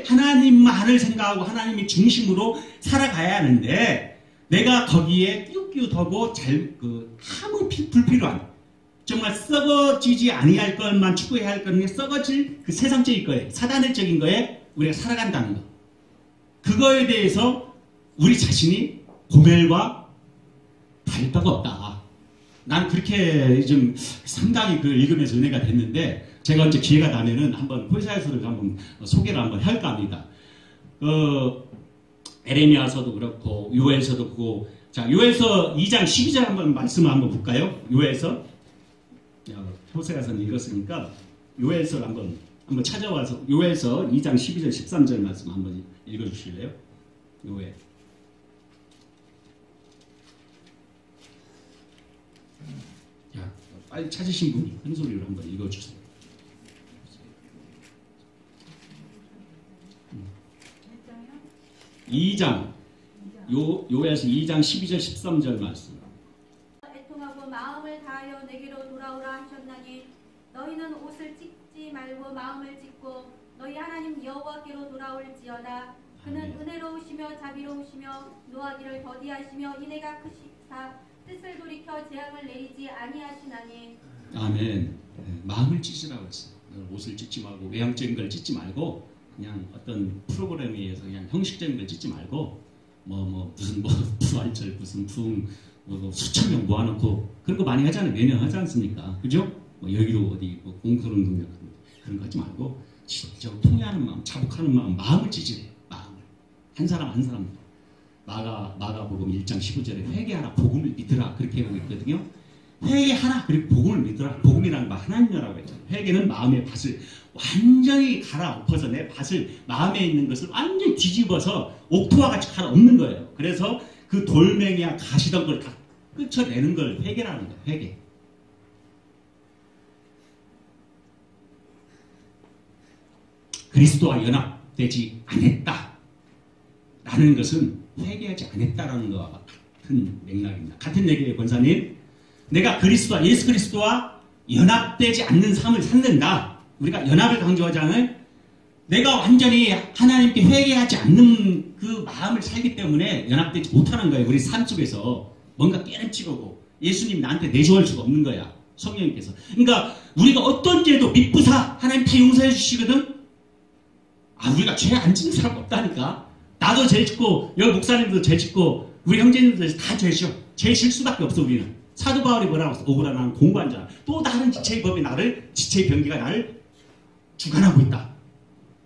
하나님만을 생각하고 하나님의 중심으로 살아가야 하는데 내가 거기에 끼우끼우더고 아무 불필요한 정말 썩어지지 아니할 것만 추구해야 할 것은 썩어질 그 세상적인 거에 사단적인 거에 우리가 살아간다는 거. 그거에 대해서 우리 자신이 고멜과 다를 바가 없다. 난 그렇게 좀 상당히 그 읽으면서 은혜가 됐는데 제가 언제 기회가 나면은 한번 호세아서를 한번 소개를 한번 할까 합니다. 에레미야서도 그렇고 요엘서도 그렇고 자 요엘서 2장 12절 한번 말씀을 한번 볼까요? 요엘서 호세아서는 읽었으니까 요엘서를 한번 찾아와서 요엘서 2장 12절 13절 말씀 한번 읽어주실래요? 요엘. 자 빨리 찾으신 분이 큰 소리로 한번 읽어주세요. 2장 요엘서 2장 12절 13절 말씀. 애통하고 마음을 다하여 내게로 돌아오라 하셨나니 너희는 옷을 찢지 말고 마음을 찢고 너희 하나님 여호와께로 돌아올지어다. 그는 아멘. 은혜로우시며 자비로우시며 노하기를 더디하시며 인애가 크시사 뜻을 돌이켜 재앙을 내리지 아니하시나니. 아멘. 마음을 찢으라고 했어요. 옷을 찢지 말고 외향적인 걸 찢지 말고 그냥 어떤 프로그램에 의해서 그냥 형식적인 걸 찢지 말고 무슨 부활절 무슨 수천 명 모아놓고 그런 거 많이 하잖아요. 매년 하지 않습니까? 그죠? 여기로 어디 공소운동 그런 거 하지 말고 진짜 통회하는 마음, 자복하는 마음을 찢으래요. 마음을 한 사람 한 사람. 마가복음 1장 15절에 회개하라 복음을 믿으라 그렇게 하고 있거든요. 회개하라 그리고 복음을 믿으라. 복음이라는 말 하나님이라고 했잖아요. 회개는 마음의 밭을 완전히 갈아엎어서 내 밭을 마음에 있는 것을 완전히 뒤집어서 옥토와 같이 갈아엎는 거예요. 그래서 그 돌멩이와 가시던 걸 다 끌쳐내는 걸 회개라는 거예요. 회개. 그리스도와 연합되지 않았다 라는 것은 회개하지 않았다라는 것과 같은 맥락입니다. 같은 얘기예요. 권사님. 내가 예수 그리스도와 연합되지 않는 삶을 산다. 우리가 연합을 강조하잖아요. 내가 완전히 하나님께 회개하지 않는 그 마음을 살기 때문에 연합되지 못하는 거예요. 우리 삶 속에서 뭔가 깨름치고 예수님 나한테 내조할 수가 없는 거야. 성령님께서. 그러니까 우리가 어떤 죄도 미쁘사 하나님 다 용서해 주시거든. 우리가 죄 안 짓는 사람 없다니까. 나도 죄 짓고 여기 목사님도 죄 짓고 우리 형제님들 다 죄죠. 죄 질 수밖에 없어 우리는. 사도 바울이 뭐라고 했어? 오그라 나는 공부한 자라. 또 다른 지체의 법이 나를 지체의 병기가 나를 주관하고 있다.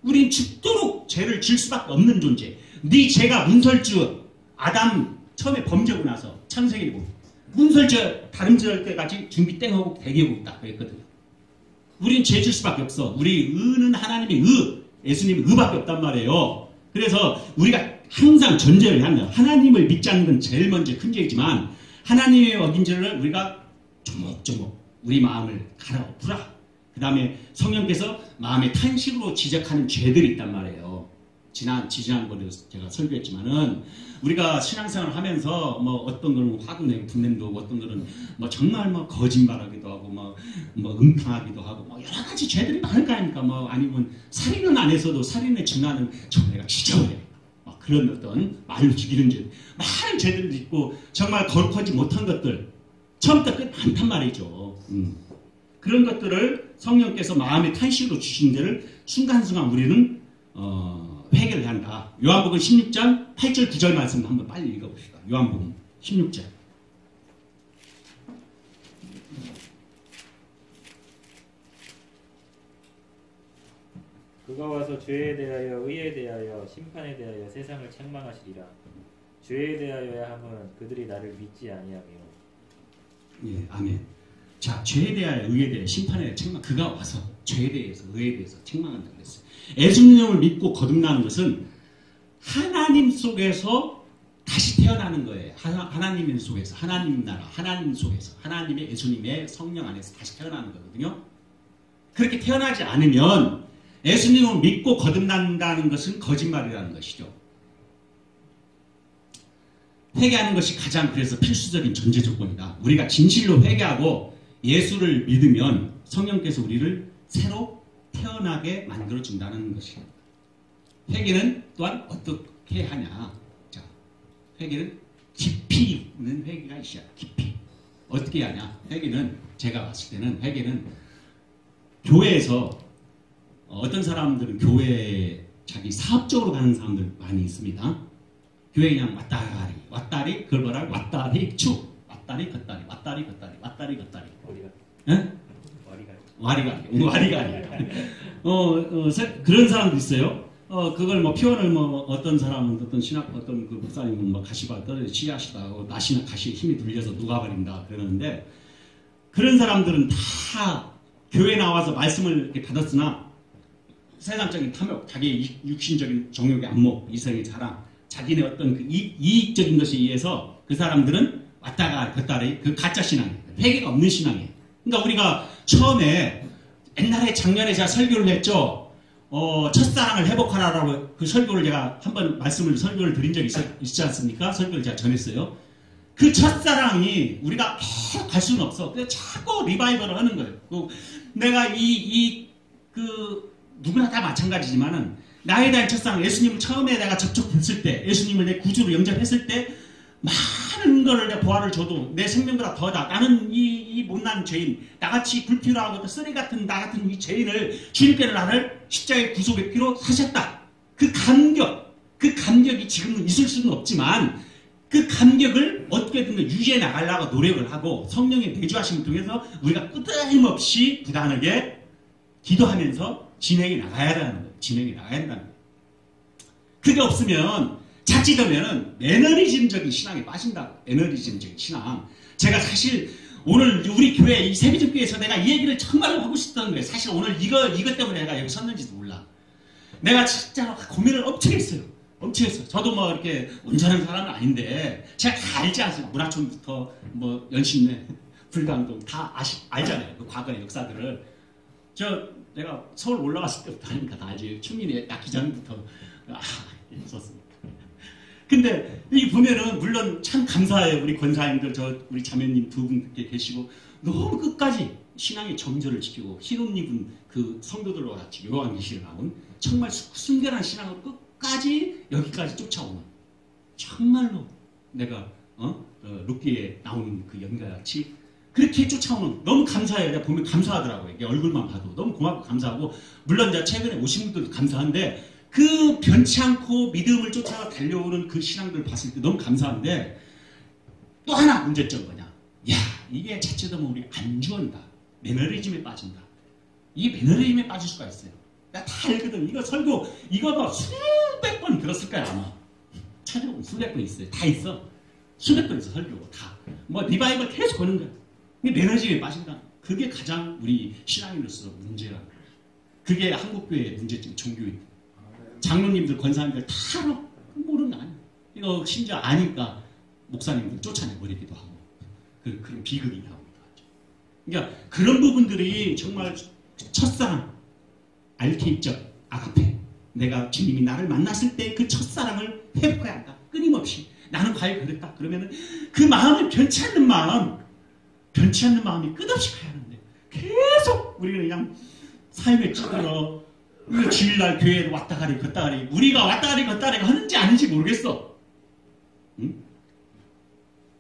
우린 죽도록 죄를 질 수밖에 없는 존재. 네 죄가 문설주 아담 처음에 범죄하고 나서 창세기 보면 문설주 다름질 때까지 준비 땡하고 대기하고 있다 그랬거든. 우린 죄 질 수밖에 없어. 우리 의는 하나님의 의, 예수님의 의밖에 없단 말이에요. 그래서 우리가 항상 전제를 한다. 하나님을 믿지 않는 건 제일 먼저 큰 죄이지만 하나님의 어긴 죄를 우리가 조목조목 우리 마음을 갈아엎으라. 그 다음에 성령께서 마음의 탄식으로 지적하는 죄들이 있단 말이에요. 지난번에 제가 설교했지만은 우리가 신앙생활을 하면서 뭐 어떤 거는 화도 내고 분냄도 오고 어떤 거는 뭐 정말 뭐 거짓말하기도 하고 뭐 음탕하기도 하고 뭐 여러 가지 죄들이 많을 거 아닙니까? 뭐 아니면 살인은 안 했어도 살인의 증거는 저 내가 죽여버려. 막 그런 어떤 말로 죽이는 죄 많은 죄들도 있고 정말 거룩하지 못한 것들 처음부터 끝 많단 말이죠. 그런 것들을 성령께서 마음의 탄식으로 주신 데를 순간순간 우리는 회개를 한다. 요한복음 16장 8절 9절 말씀 한번 빨리 읽어봅시다. 요한복음 16장. 그가 와서 죄에 대하여 의에 대하여 심판에 대하여 세상을 책망하시리라. 죄에 대하여야 함은 그들이 나를 믿지 아니하며. 예, 아멘. 자, 죄에 대하여 의에 대하여 심판에 대하여 책망. 그가 와서 죄에 대해서 의에 대해서 책망한다 그랬어요. 예수님을 믿고 거듭나는 것은 하나님 속에서 다시 태어나는 거예요. 하나님 속에서, 하나님 나라, 하나님 속에서, 하나님의 예수님의 성령 안에서 다시 태어나는 거거든요. 그렇게 태어나지 않으면 예수님을 믿고 거듭난다는 것은 거짓말이라는 것이죠. 회개하는 것이 가장 그래서 필수적인 전제 조건이다. 우리가 진실로 회개하고 예수를 믿으면 성령께서 우리를 새로 태어나게 만들어준다는 것입니다. 회개는 또한 어떻게 하냐. 자, 회개는 깊이 있는 회개가 있어요. 깊이. 어떻게 하냐. 회개는 제가 봤을 때는 회개는 교회에서 어떤 사람들은 교회에 자기 사업적으로 가는 사람들 많이 있습니다. 교회 그냥 왔다리 그걸 뭐라 왔다리 축 왔다리 걷다리 왔다리 걷다리 왔다리 걷다리 와리가리 그런 사람도 있어요. 그걸 뭐 표현을 뭐 어떤 사람은 어떤 신학 어떤 그 목사님은 뭐 가시바 떨어져 치하시다고 나시나 가시에 힘이 눌려서 녹아버린다 그러는데 그런 사람들은 다 교회 나와서 말씀을 이렇게 받았으나 세상적인 탐욕, 자기의 육신적인 정욕의 안목, 이성의 자랑, 자기네 어떤 그 이익적인 것에 의해서 그 사람들은 왔다가 걷다리 그 가짜 신앙이에요. 회개가 없는 신앙이에요. 그러니까 우리가 처음에 옛날에 작년에 제가 설교를 했죠. 첫사랑을 회복하라라고 그 설교를 제가 한번 설교를 드린 적이 있지 않습니까? 설교를 제가 전했어요. 그 첫사랑이 우리가 계속 갈 수는 없어. 그래서 자꾸 리바이벌을 하는 거예요. 내가 누구나 다 마찬가지지만은 나에 대한 첫사랑, 예수님을 처음에 내가 접촉했을 때, 예수님을 내 구주로 영접했을 때 많은 거를 내가 보화를 줘도 내 생명보다 더다. 나는 이 못난 죄인, 나같이 불필요하고 쓰레기 같은 나 같은 이 죄인을 주님께는 나를 십자가의 구속의 피로 사셨다. 그 감격이 지금은 있을 수는 없지만 그 감격을 어떻게든 유지해 나가려고 노력을 하고 성령의 내주하심을 통해서 우리가 끊임없이 부단하게 기도하면서 진행이 나가야 된다는 거예요. 진행이 나가야 된다는 거예요. 그게 없으면 자칫하면 매너리즘적인 신앙에 빠진다고. 매너리즘적인 신앙. 제가 사실 오늘 우리 교회 이 세비전교회에서 내가 이 얘기를 정말로 하고 싶었던 거예요. 사실 오늘 이것 때문에 내가 여기 섰는지도 몰라. 내가 진짜 고민을 엄청 했어요. 엄청 했어요. 저도 뭐 이렇게 온전한 사람은 아닌데 제가 다 알지 않습니까? 문화촌부터 뭐 연신내, 불광동 다 알잖아요. 그 과거의 역사들을. 내가 서울 올라왔을 때부터 하니까 다 알지. 충민이 낳기 전부터 있었습니다. 근데 이 보면은 물론 참 감사해요. 우리 권사님들, 우리 자매님 두 분 계시고 너무 끝까지 신앙의 정절을 지키고 흰옷 입은 그 성도들과 같이 요한계시를 나온 정말 순결한 신앙을 끝까지 여기까지 쫓아오는 정말로 내가 룻기에 나오는 그 연가 같이 그렇게 쫓아오는 너무 감사해요. 내가 보면 감사하더라고요. 이게 얼굴만 봐도 너무 고맙고 감사하고 물론 이제 최근에 오신 분들도 감사한데 그 변치 않고 믿음을 쫓아 달려오는 그 신앙들 봤을 때 너무 감사한데 또 하나 문제점 뭐냐? 야, 이게 자칫하면 우리 안 죽는다. 매너리즘에 빠진다. 이 매너리즘에 빠질 수가 있어요. 나 다 알거든. 이거 설교 이거 뭐 수백 번 들었을 거야 아마. 찾아보면 수백 번 있어요. 다 있어. 수백 번 있어 설교 다. 뭐 리바이벌 계속 거는 거야. 매너리즘에 빠진다. 그게 가장 우리 신앙인으로서 문제야. 그게 한국교회의 문제점, 종교인. 장로님들, 권사님들 다 알아. 모르는 거 아니야. 이거 심지어 아니까 목사님들 쫓아내버리기도 하고. 그런 비극이 나옵니다. 그러니까 그런 부분들이 정말 첫사랑, 알케이적 아가페. 내가 주님이 나를 만났을 때 그 첫사랑을 회복해야 한다. 끊임없이. 나는 과연 그랬다. 그러면은 그 마음을 변치 않는 마음이 끝없이 가야 하는데 계속 우리는 그냥 삶에 찌들어 주일날 교회에 왔다 가리 걷다 가리 우리가 왔다 가리 걷다 가리 하는지 아닌지 모르겠어. 응?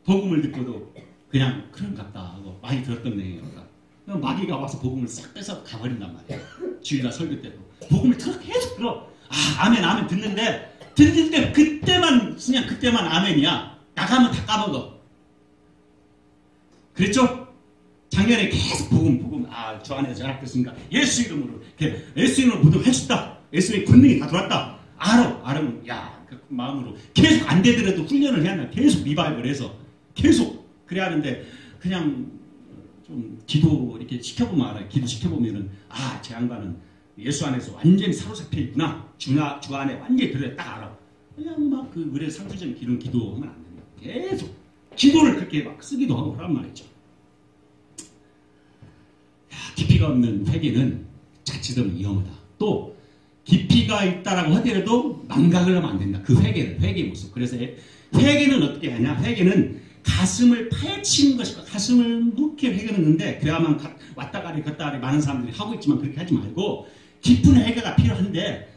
복음을 듣고도 그냥 그런갑다 하고 많이 들었던 내용이니까 마귀가 와서 복음을 싹 뺏어 가버린단 말이야. 주일날 설교 때도 복음을 계속 들어. 아멘 아멘 듣는데 듣을 때 그때만 아멘이야. 나가면 다 까먹어. 그랬죠? 작년에 계속 복음 저 안에 전학됐으니까 예수 이름으로 예수 이름으로 모두 할 수 있다. 예수의 권능이 다 들어왔다. 알으면 그 마음으로 계속 안 되더라도 훈련을 해야 한다. 계속 리바이벌해서 계속 그래야 하는데 그냥 좀 기도 이렇게 시켜보면 알아요. 기도 시켜보면은 제 양반은 예수 안에서 완전히 사로잡혀 있구나. 주 안에 완전히 들어야 딱 알아. 그냥 막 그 의뢰 상수적인 기도하면 안 됩니다. 계속 기도를 그렇게 막 쓰기도 하고 그런 말이죠. 깊이가 없는 회개는 자칫하면 위험하다. 또 깊이가 있다라고 하더라도 망각을 하면 안 된다. 그 회개의 모습. 그래서 회개는 어떻게 하냐? 회개는 가슴을 파헤치는 것이고 가슴을 묵게 회개하는데 그래야만 왔다 가리 걷다 가리 많은 사람들이 하고 있지만 그렇게 하지 말고 깊은 회개가 필요한데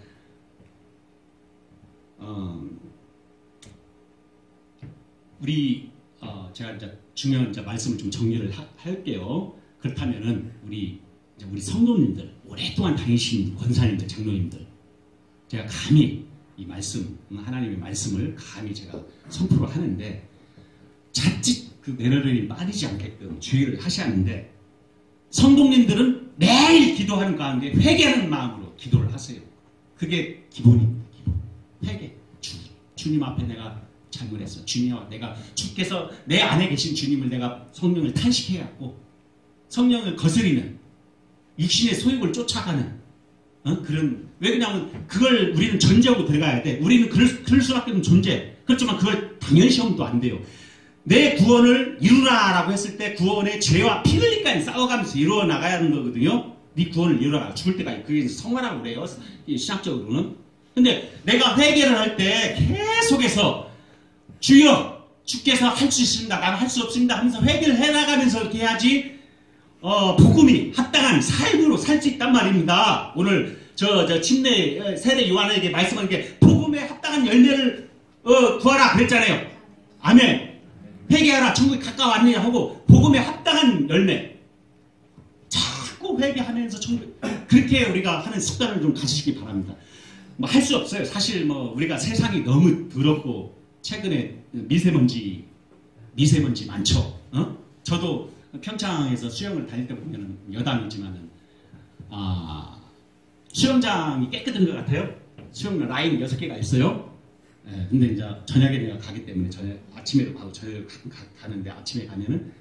우리 제가 이제 중요한 말씀을 좀 정리를 할게요. 그렇다면은 우리 성도님들 오랫동안 다니신 권사님들, 장로님들 제가 감히 이 말씀 하나님의 말씀을 감히 제가 선포를 하는데 자칫 그 매너를 빠지지 않게끔 주의를 하셔야 하는데 성도님들은 매일 기도하는 가운데 회개하는 마음으로 기도를 하세요. 그게 기본입니다. 기본. 회개. 주님 앞에 내가 잘못했어. 주님아, 주께서 내 안에 계신 주님을 내가 성령을 탄식해갖고 성령을 거스리는 육신의 소욕을 쫓아가는 그런 왜 그러냐면 그걸 우리는 전제하고 들어가야 돼. 우리는 그럴 수밖에 없는 존재. 그렇지만 그걸 당연시험도 안 돼요. 내 구원을 이루라라고 했을 때 구원의 죄와 피 흘리까지 싸워가면서 이루어 나가야 하는 거거든요. 네 구원을 이루라. 죽을 때까지 그게 성화라고 그래요. 신학적으로는. 근데 내가 회개를 할 때 계속해서 주여 주께서 할 수 있습니다. 나는 할 수 없습니다 하면서 회개를 해나가면서 이렇게 해야지 복음이 합당한 삶으로 살 수 있단 말입니다. 오늘 저 침례 세례 요한에게 말씀한 게 복음에 합당한 열매를 구하라 그랬잖아요. 아멘. 회개하라 천국에 가까웠느냐 하고 복음에 합당한 열매 자꾸 회개하면서 천국 그렇게 우리가 하는 습관을 좀 가지시기 바랍니다. 뭐 할 수 없어요. 사실 뭐 우리가 세상이 너무 더럽고 최근에 미세먼지 많죠. 저도 평창에서 수영을 다닐 때 보면은 여담이지만은 수영장이 깨끗한 것 같아요. 수영 라인이 6개가 있어요. 근데 이제 저녁에 내가 가기 때문에 아침에도 가고 저녁에 가끔 가는데 아침에 가면은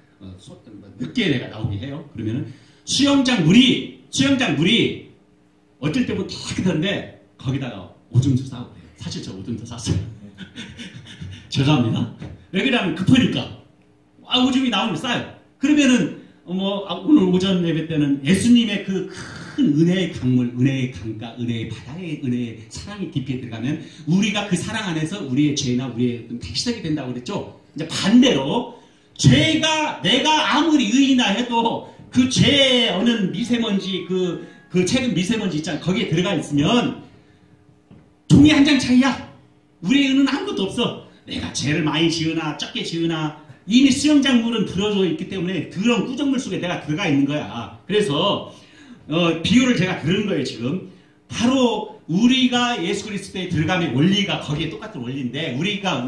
늦게 내가 나오게 해요. 그러면은 수영장 물이 어쩔 때보다 깨끗한데 거기다가 오줌도 싸고 그래요. 사실 저 오줌도 쌌어요. 죄송합니다. 왜 그러냐면 급하니까 오줌이 나오면 싸요. 그러면은 오늘 오전 예배 때는 예수님의 그 큰 은혜의 강물, 은혜의 강가, 은혜의 바다의 은혜의 사랑이 깊이 들어가면 우리가 그 사랑 안에서 우리의 죄나 우리의 택시되게 된다고 그랬죠. 이제 반대로 내가 아무리 의인이나 해도 그 죄에 어는 미세먼지 그 최근 미세먼지 있잖아요. 거기에 들어가 있으면 종이 한 장 차이야. 우리의 의는 아무것도 없어. 내가 죄를 많이 지으나 적게 지으나 이미 수영장 물은 들어져 있기 때문에 그런 구정물 속에 내가 들어가 있는 거야. 그래서 비유를 제가 들은 거예요. 지금 바로 우리가 예수 그리스도에 들어가면 원리가 거기에 똑같은 원리인데 우리가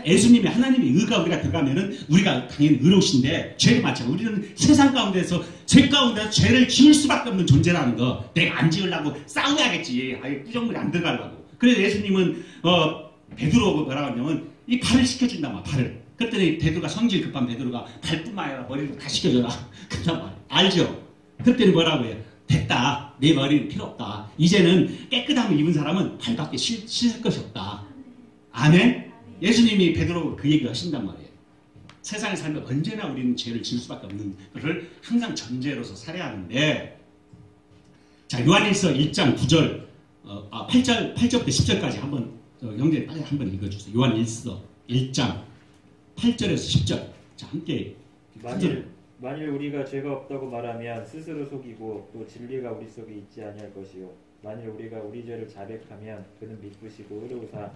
예수님의 하나님의 의가 우리가 들어가면은 우리가 당연히 의로우신데 죄를 마찬가지로 우리는 세상 가운데서 죄 가운데서 죄를 지을 수밖에 없는 존재라는 거. 내가 안 지으려고 싸워야겠지. 아예 부정물이 안 들어가려고. 그래서 예수님은 베드로가 뭐라고 하냐면 이 발을 시켜준단 말이야. 발을. 그랬더니 베드로가 성질 급한 베드로가 발뿐만 아니라 머리를 다 시켜줘라. 그런 말 알죠? 그랬더니 뭐라고 해요? 됐다. 내 머리는 필요 없다. 이제는 깨끗함을 입은 사람은 발밖에 씻을 것이 없다. 아멘? 예수님이 베드로 그 얘기를 하신단 말이에요. 세상에 살면 언제나 우리는 죄를 지을 수밖에 없는 것을 항상 전제로서 살아야 하는데 자 요한일서 1장 9절 8절부터 10절까지 한번 영재 빨리 한번 읽어주세요. 요한일서 1장 8절에서 10절 자 함께 만일 우리가 죄가 없다고 말하면 스스로 속이고 또 진리가 우리 속에 있지 아니할 것이요 만일 우리가 우리 죄를 자백하면 그는 믿으시고 의로우사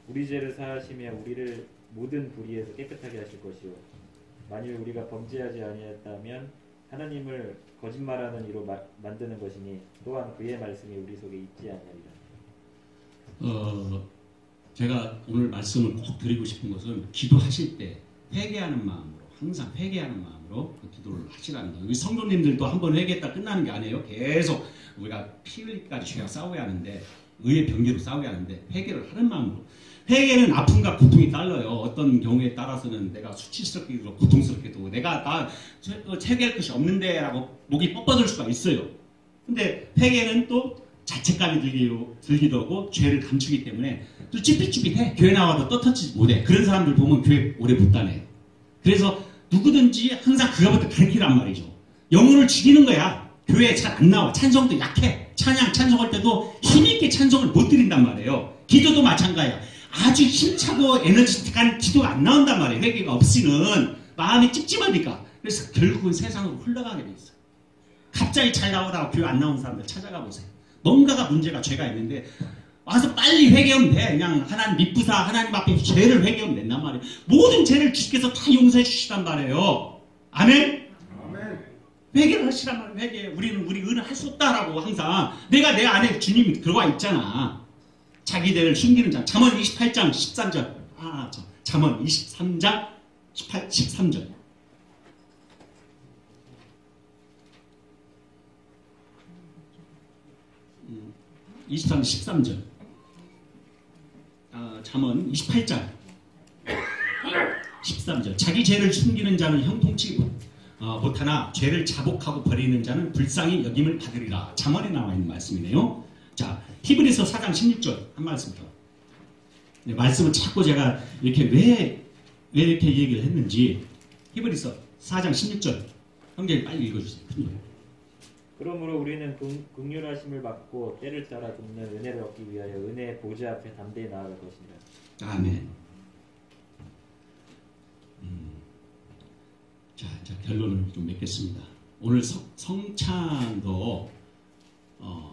우리 죄를 사하시며 우리를 모든 불의에서 깨끗하게 하실 것이요 만일 우리가 범죄하지 아니했다면 하나님을 거짓말하는 이로 만드는 것이니 또한 그의 말씀이 우리 속에 있지 아니하리라. 제가 오늘 말씀을 꼭 드리고 싶은 것은 기도하실 때 회개하는 마음으로 항상 회개하는 마음으로 그 기도를 하시라는 거예요. 우리 성도님들도 한번 회개했다 끝나는 게 아니에요. 계속 우리가 피 흘리기까지 죄와 싸워야 하는데 의의 병기로 싸워야 하는데 회개를 하는 마음으로 회개는 아픔과 고통이 딸려요. 어떤 경우에 따라서는 내가 수치스럽기도 고통스럽게도 내가 회개할 것이 없는데 라고 목이 뻣뻣할 수가 있어요. 근데 회개는 또 자책감이 들기도 하고 죄를 감추기 때문에 또 찌릿찌릿해. 교회 나와도 떳떳지 못해. 그런 사람들 보면 교회 오래 못 다녀요. 그래서 누구든지 항상 그거부터 가르치란 말이죠. 영혼을 죽이는 거야. 교회에 잘 안 나와. 찬송도 약해. 찬송할 때도 힘있게 찬송을 못 드린단 말이에요. 기도도 마찬가지야. 아주 힘차고 에너지틱한 기도가 안 나온단 말이에요. 회개가 없이는 마음이 찝찝하니까. 그래서 결국은 세상으로 흘러가게 돼 있어요. 갑자기 잘 나오다가 교회 안 나온 사람들 찾아가 보세요. 뭔가가 문제가 죄가 있는데 와서 빨리 회개하면 돼. 그냥 하나님 믿부사 하나님 앞에 죄를 회개하면 된단 말이에요. 모든 죄를 주께서 다 용서해 주시단 말이에요. 아멘? 아멘. 회개를 하시란 말이에요. 회개. 우리는 우리 의는 할 수 없다라고 항상 내가 내 안에 주님이 들어와 있잖아. 자기 죄를 숨기는 자. 잠언 28장 13절. 잠언 23장 13절. 23장 13절. 잠언 28장 13절. 자기 죄를 숨기는 자는 형통치 못하나 죄를 자복하고 버리는 자는 불쌍히 여김을 받으리라. 잠언에 나와 있는 말씀이네요. 자, 히브리서 4장 16절 한 말씀 더. 네, 말씀을 자꾸 제가 이렇게 왜 이렇게 얘기를 했는지 히브리서 4장 16절 형제 빨리 읽어주세요. 그러므로 우리는 긍휼하심을 받고 때를 따라 돕는 은혜를 얻기 위하여 은혜의 보좌 앞에 담대히 나아갈 것입니다. 아멘. 자, 결론을 좀 맺겠습니다. 오늘 성찬도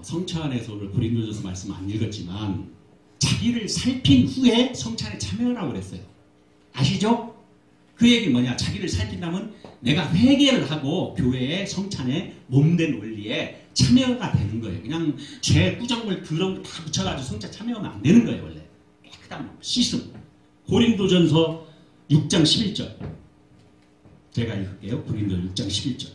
성찬에서 오늘 고린도전서 말씀 안 읽었지만 자기를 살핀 후에 성찬에 참여하라고 그랬어요. 아시죠? 그 얘기 뭐냐? 자기를 살핀다면 내가 회개를 하고 교회의 성찬에 몸된 원리에 참여가 되는 거예요. 그냥 죄, 꾸정물, 더러운 거 다 묻혀가지고 성찬 참여하면 안 되는 거예요. 원래 깨끗한 맘, 씻음. 고린도전서 6장 11절 제가 읽을게요. 고린도 6장 11절.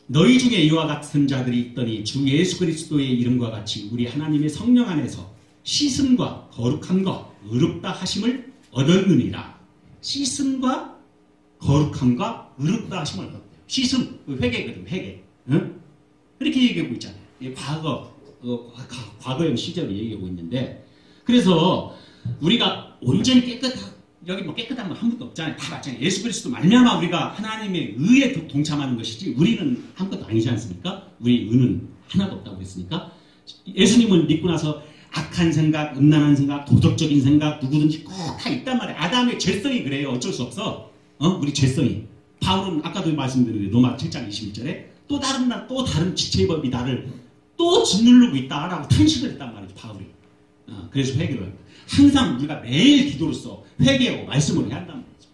너희 중에 이와 같은 자들이 있더니 주 예수 그리스도의 이름과 같이 우리 하나님의 성령 안에서 씻음과 거룩함과 의롭다 하심을 얻었느니라. 씻음과 거룩함과 의롭다 하심을 얻었대요. 씻음, 회개거든, 회개. 응? 그렇게 얘기하고 있잖아요. 과거형 시절을 얘기하고 있는데, 그래서 우리가 온전히 여기 뭐 깨끗한 건 한 분도 없잖아요. 다 맞잖아요. 예수 그리스도 말미암아 우리가 하나님의 의에 동참하는 것이지 우리는 아무것도 아니지 않습니까? 우리 의는 하나도 없다고 했으니까. 예수님은 믿고 나서 악한 생각, 음란한 생각, 도덕적인 생각 누구든지 꼭 다 있단 말이에요. 아담의 죄성이 그래요. 어쩔 수 없어. 우리 죄성이. 바울은 아까도 말씀드렸는데 로마 7장 21절에 또 다른 지체의 법이 나를 또 짓누르고 있다라고 탄식을 했단 말이죠. 바울이. 그래서 회개를 합니다. 항상 우리가 매일 기도로서 회개하고 말씀을 해야 한단 말이죠.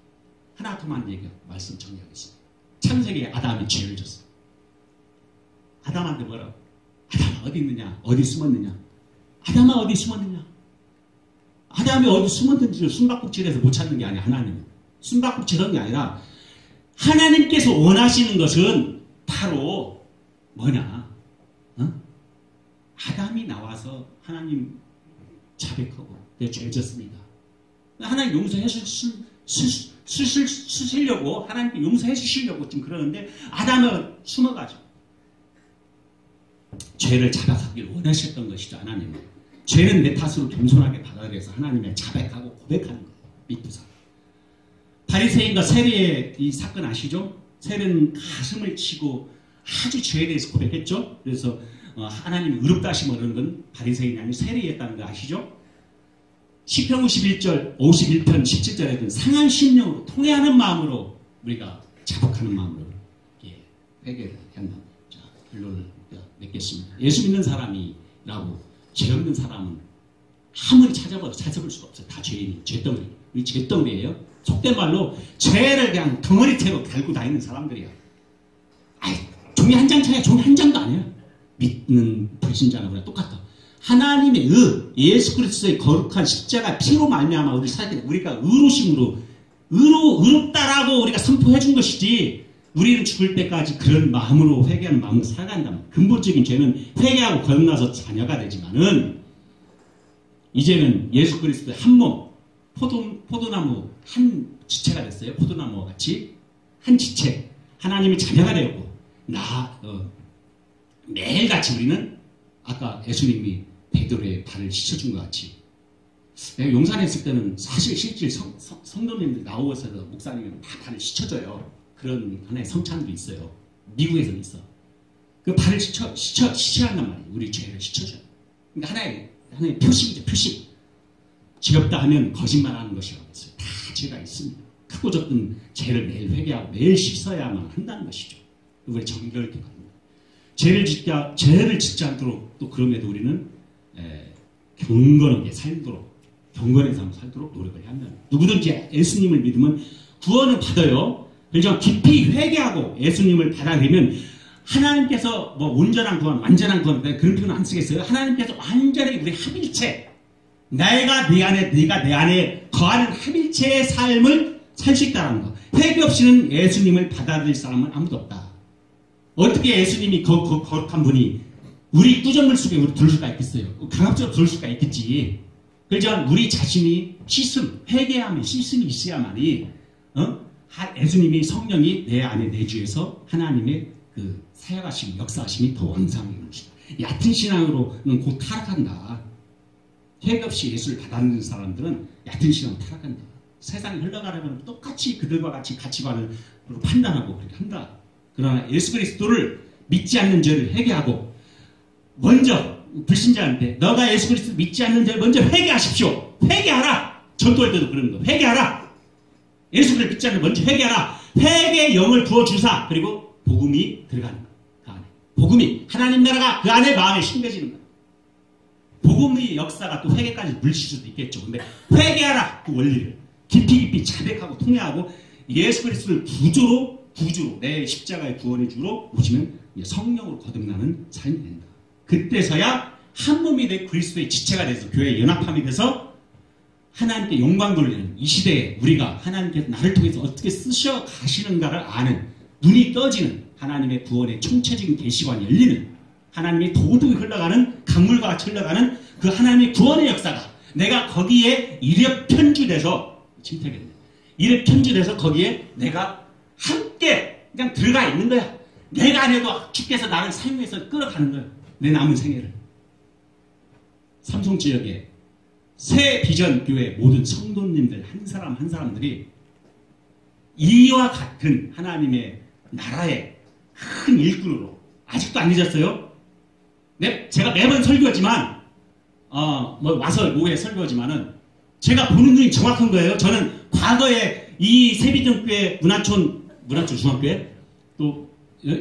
하나 더만 얘기하고 말씀 정리하겠습니다. 창세기에 아담이 죄를 졌어요. 아담한테 뭐라고? 아담아 어디 있느냐? 어디 숨었느냐? 아담아 어디 숨었느냐? 아담이 어디 숨었는지 숨바꼭질해서 못 찾는 게 아니야. 하나님은 숨바꼭질한 게 아니라 하나님께서 원하시는 것은 바로 뭐냐? 아담이 나와서 하나님 자백하고 내 죄 졌습니다. 하나님 용서해 주시려고 하나님께 용서해 주시려고 지금 그러는데 아담은 숨어가지고 죄를 자백하기를 원하셨던 것이죠. 하나님은 죄는 내 탓으로 겸손하게 받아들여서 하나님의 자백하고 고백하는 거예요. 미쁘사 바리새인과 세리의 이 사건 아시죠? 세리는 가슴을 치고 아주 죄에 대해서 고백했죠. 그래서 하나님이 의롭다 하시면 그러는 건 바리새인이 아니고 세리였다는 거 아시죠? 시편 51편 17절에는 상한 심령으로 통회하는 마음으로 우리가 자복하는 마음으로 회개를 한다. 자, 결론을 맺겠습니다. 예수 믿는 사람이라고 죄 없는 사람은 아무리 찾아볼 수가 없어요. 다 죄인이 죄덩어리. 우리 죄덩어리예요. 속된 말로 죄를 그냥 덩어리채로 달고 다니는 사람들이야. 아이, 종이 한 장 차야. 종이 한 장도 아니야. 믿는 불신자나 우리가 똑같아. 하나님의 예수 그리스도의 거룩한 십자가 피로 말미암아 우리가 의로심으로 의롭다라고 우리가 선포해 준 것이지 우리는 죽을 때까지 그런 마음으로 회개하는 마음으로 살아간다면 근본적인 죄는 회개하고 거듭나서 자녀가 되지만은 이제는 예수 그리스도의 한 몸 포도나무 한 지체가 됐어요. 포도나무와 같이 한 지체 하나님의 자녀가 되었고 매일같이 우리는 아까 예수님이 베드로의 발을 씻어준 것 같이 내가 용산에 있을 때는 사실 실질 성도님들 나오셔서 목사님은 다 발을 씻어줘요. 그런 하나의 성찬도 있어요. 미국에서는 있어. 그 발을 씻어야 한단 말이에요. 우리 죄를 씻어줘요. 그러니까 하나의 표식이죠. 표식. 죄 없다 하면 거짓말하는 것이라고 했어요. 다 죄가 있습니다. 크고 적은 죄를 매일 회개하고 매일 씻어야만 한다는 것이죠. 우리 정결케 합니다. 죄를 짓지 않도록 또 그럼에도 우리는 경건하게 살도록 경건해서 살도록 노력을 해야 합니다. 누구든지 예수님을 믿으면 구원을 받아요. 그래서 깊이 회개하고 예수님을 받아들이면 하나님께서 뭐 온전한 구원, 완전한 구원 그런 표현 안 쓰겠어요. 하나님께서 완전히 우리 합일체 내가 내 안에 네가 내 안에 거하는 합일체의 삶을 살 수 있다는 거. 회개 없이는 예수님을 받아들일 사람은 아무도 없다. 어떻게 예수님이 거룩한 분이 우리 꾸정물 속에 우리 들을 수가 있겠어요? 강압적으로 들을 수가 있겠지. 그래서 우리 자신이 회개하면 씻음이 있어야만이 예수님이 성령이 내 안에 내주에서 하나님의 그 사역하심, 역사하심이 더 왕성한 것이다. 얕은 신앙으로는 곧 타락한다. 회개 없이 예수를 받아들이는 사람들은 얕은 신앙으로 타락한다. 세상이 흘러가려면 똑같이 그들과 같이 가치관을 판단하고 그렇게 한다. 그러나 예수 그리스도를 믿지 않는 죄를 회개하고 먼저 불신자한테 너가 예수 그리스도 믿지 않는 죄를 먼저 회개하십시오. 회개하라. 전도할 때도 그러는 거. 회개하라. 예수 그리스도 믿지 않는 먼저 회개하라. 회개의 영을 부어주사. 그리고 복음이 들어가는 거. 그 안에. 복음이 하나님 나라가 그 안에 마음에 심겨지는 거. 복음의 역사가 또 회개까지 물실 수도 있겠죠. 근데 회개하라. 그 원리를 깊이 자백하고 통회하고 예수 그리스도를 구주로 내 십자가의 구원의 주로 모시면 성령으로 거듭나는 삶이 된다. 그때서야 한 몸이 된 그리스도의 지체가 돼서 교회의 연합함이 돼서 하나님께 영광 돌리는 이 시대에 우리가 하나님께서 나를 통해서 어떻게 쓰셔 가시는가를 아는 눈이 떠지는 하나님의 구원의 총체적인 계시관이 열리는 하나님의 도둑이 흘러가는 강물과 같이 흘러가는 그 하나님의 구원의 역사가 내가 거기에 이력 편주돼서 침태겠네. 이력 편주돼서 거기에 내가 함께 그냥 들어가 있는 거야. 내가 안 해도 주께서 나를 사용해서 끌어가는 거야. 내 남은 생애를. 삼성 지역에 새 비전 교회 모든 성도님들 한 사람 한 사람들이 이와 같은 하나님의 나라의 큰 일꾼으로 아직도 안 늦었어요. 제가 매번 설교하지만 와서 오후에 설교하지만은 제가 보는 눈이 정확한 거예요. 저는 과거에 이 새비전교회 문화촌 중학교에 또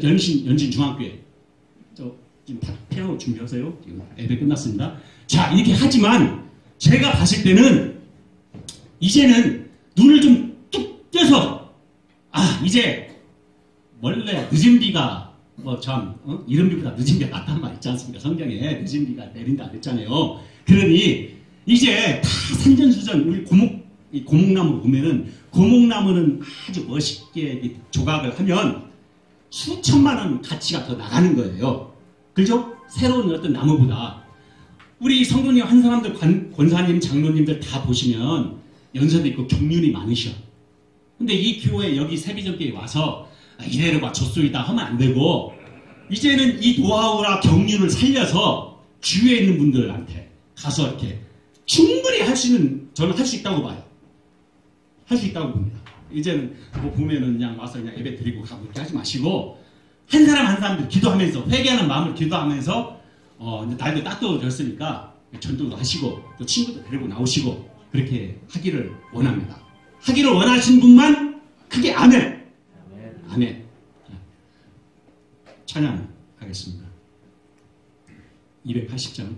연신 중학교에 지금 다 피아노 준비하세요. 지금 예배 끝났습니다. 자, 이렇게 하지만 제가 봤을 때는 이제는 눈을 좀 뚝 떼서 이제 원래 늦은 비가 이른 비보다 늦은 게 낫단 말 있지 않습니까? 성경에 늦은 비가 내린다 그랬잖아요. 그러니 이제 다 산전수전 우리 고목나무 보면은 고목나무는 아주 멋있게 조각을 하면 수천만 원 가치가 더 나가는 거예요. 그죠? 새로운 어떤 나무보다. 우리 성도님 한 사람들 권사님 장로님들 다 보시면 연세도 있고 경륜이 많으셔. 근데 이 교회 여기 세비전교에 와서 이래로 봐 줬소이다 하면 안 되고 이제는 이 노하우나 경륜을 살려서 주위에 있는 분들한테 가서 이렇게 충분히 할 수 있는 저는 할 수 있다고 봐요. 할 수 있다고 봅니다. 이제는 뭐 보면은 그냥 와서 그냥 예배 드리고 가고 이렇게 하지 마시고 한 사람 한 사람들 기도하면서 회개하는 마음을 기도하면서 날도 따뜻해졌으니까 전도도 하시고 또 친구도 데리고 나오시고 그렇게 하기를 원합니다. 하기를 원하신 분만 크게 아멘. 아멘. 찬양하겠습니다. 280장.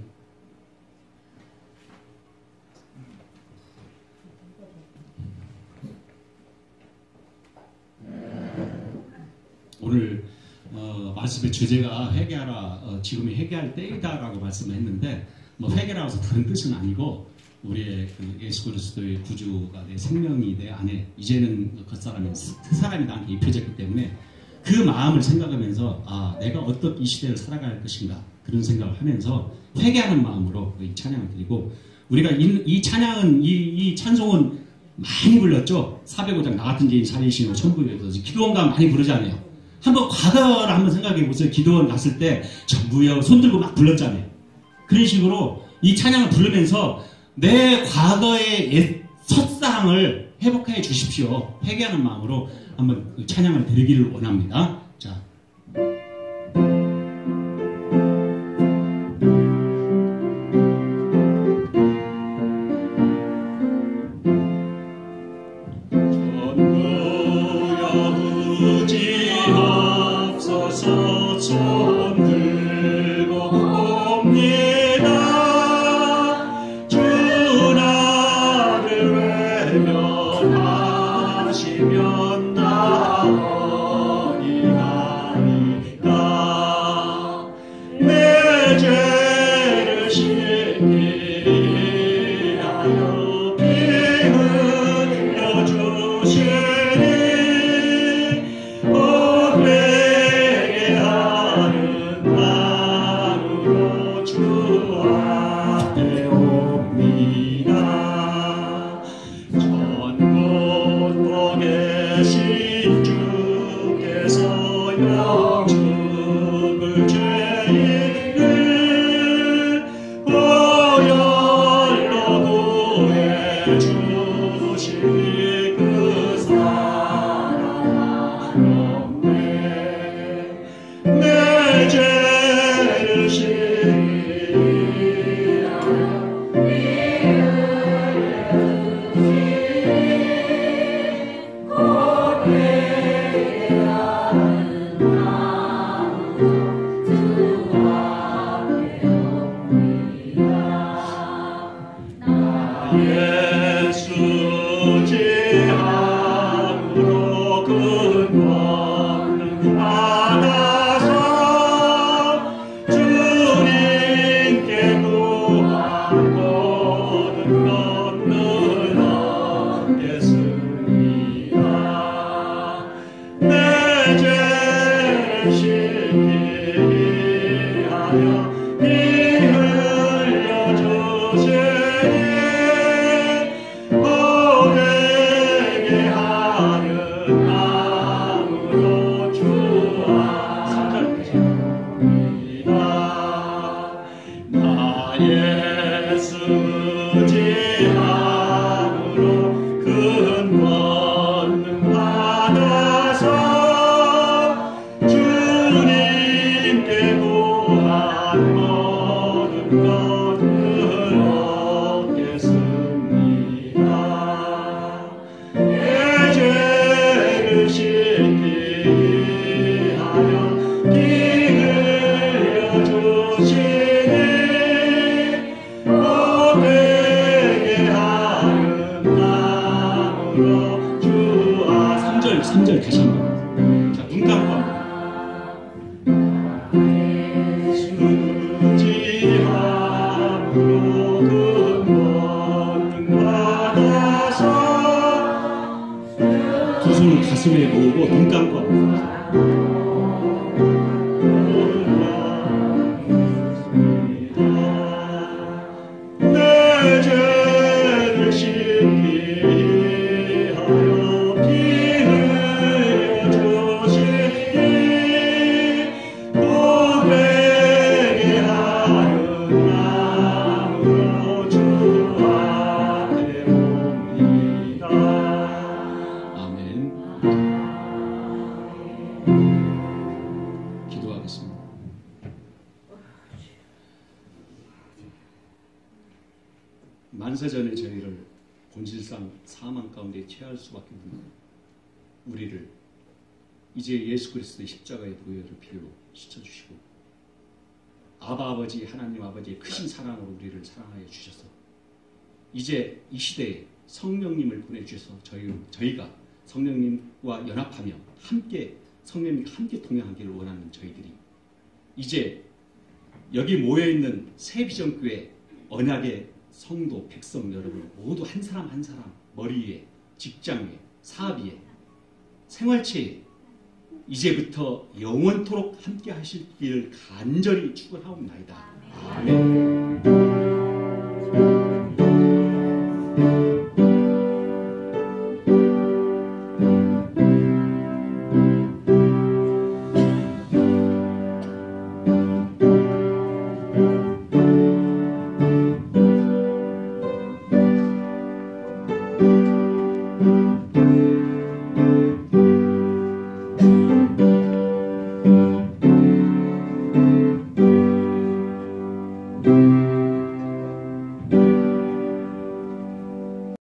오늘 말씀의 주제가 회개하라 지금이 회개할 때이다라고 말씀을 했는데 뭐 회개라고 해서 다른 뜻은 아니고 우리의 그 예수 그리스도의 구주가 내 생명이 내 안에 이제는 겉사람이 사람이 나한테 입혀졌기 때문에 그 마음을 생각하면서 내가 어떻게 이 시대를 살아갈 것인가 그런 생각을 하면서 회개하는 마음으로 이 찬양을 드리고 우리가 이 찬양은 이 찬송은 많이 불렀죠. 405장 나 같은 죄인 살리시는 천부에서 기도원가 많이 부르잖아요. 한번 과거를 한번 생각해 보세요. 기도원 갔을 때 전부여 손 들고 막 불렀잖아요. 그런 식으로 이 찬양을 부르면서 내 과거의 옛 첫사랑을 회복해 주십시오. 회개하는 마음으로 한번 찬양을 드리기를 원합니다. 자. 만세전에 저희를 본질상 사망 가운데 처할 수밖에 없는 우리를 이제 예수 그리스도의 십자가의 보혈을 필요로 씻어주시고 아버지 하나님 아버지의 크신 사랑으로 우리를 사랑하여 주셔서 이제 이 시대에 성령님을 보내주셔서 저희가 성령님과 연합하며 함께 성령님과 함께 동행하기를 원하는 저희들이 이제 여기 모여있는 새비전교회 언약의 성도 백성 여러분 모두 한 사람 한 사람 머리 위에 직장 위에 사업 위에 생활체에 이제부터 영원토록 함께 하실 길을 간절히 축원하옵나이다. 아멘.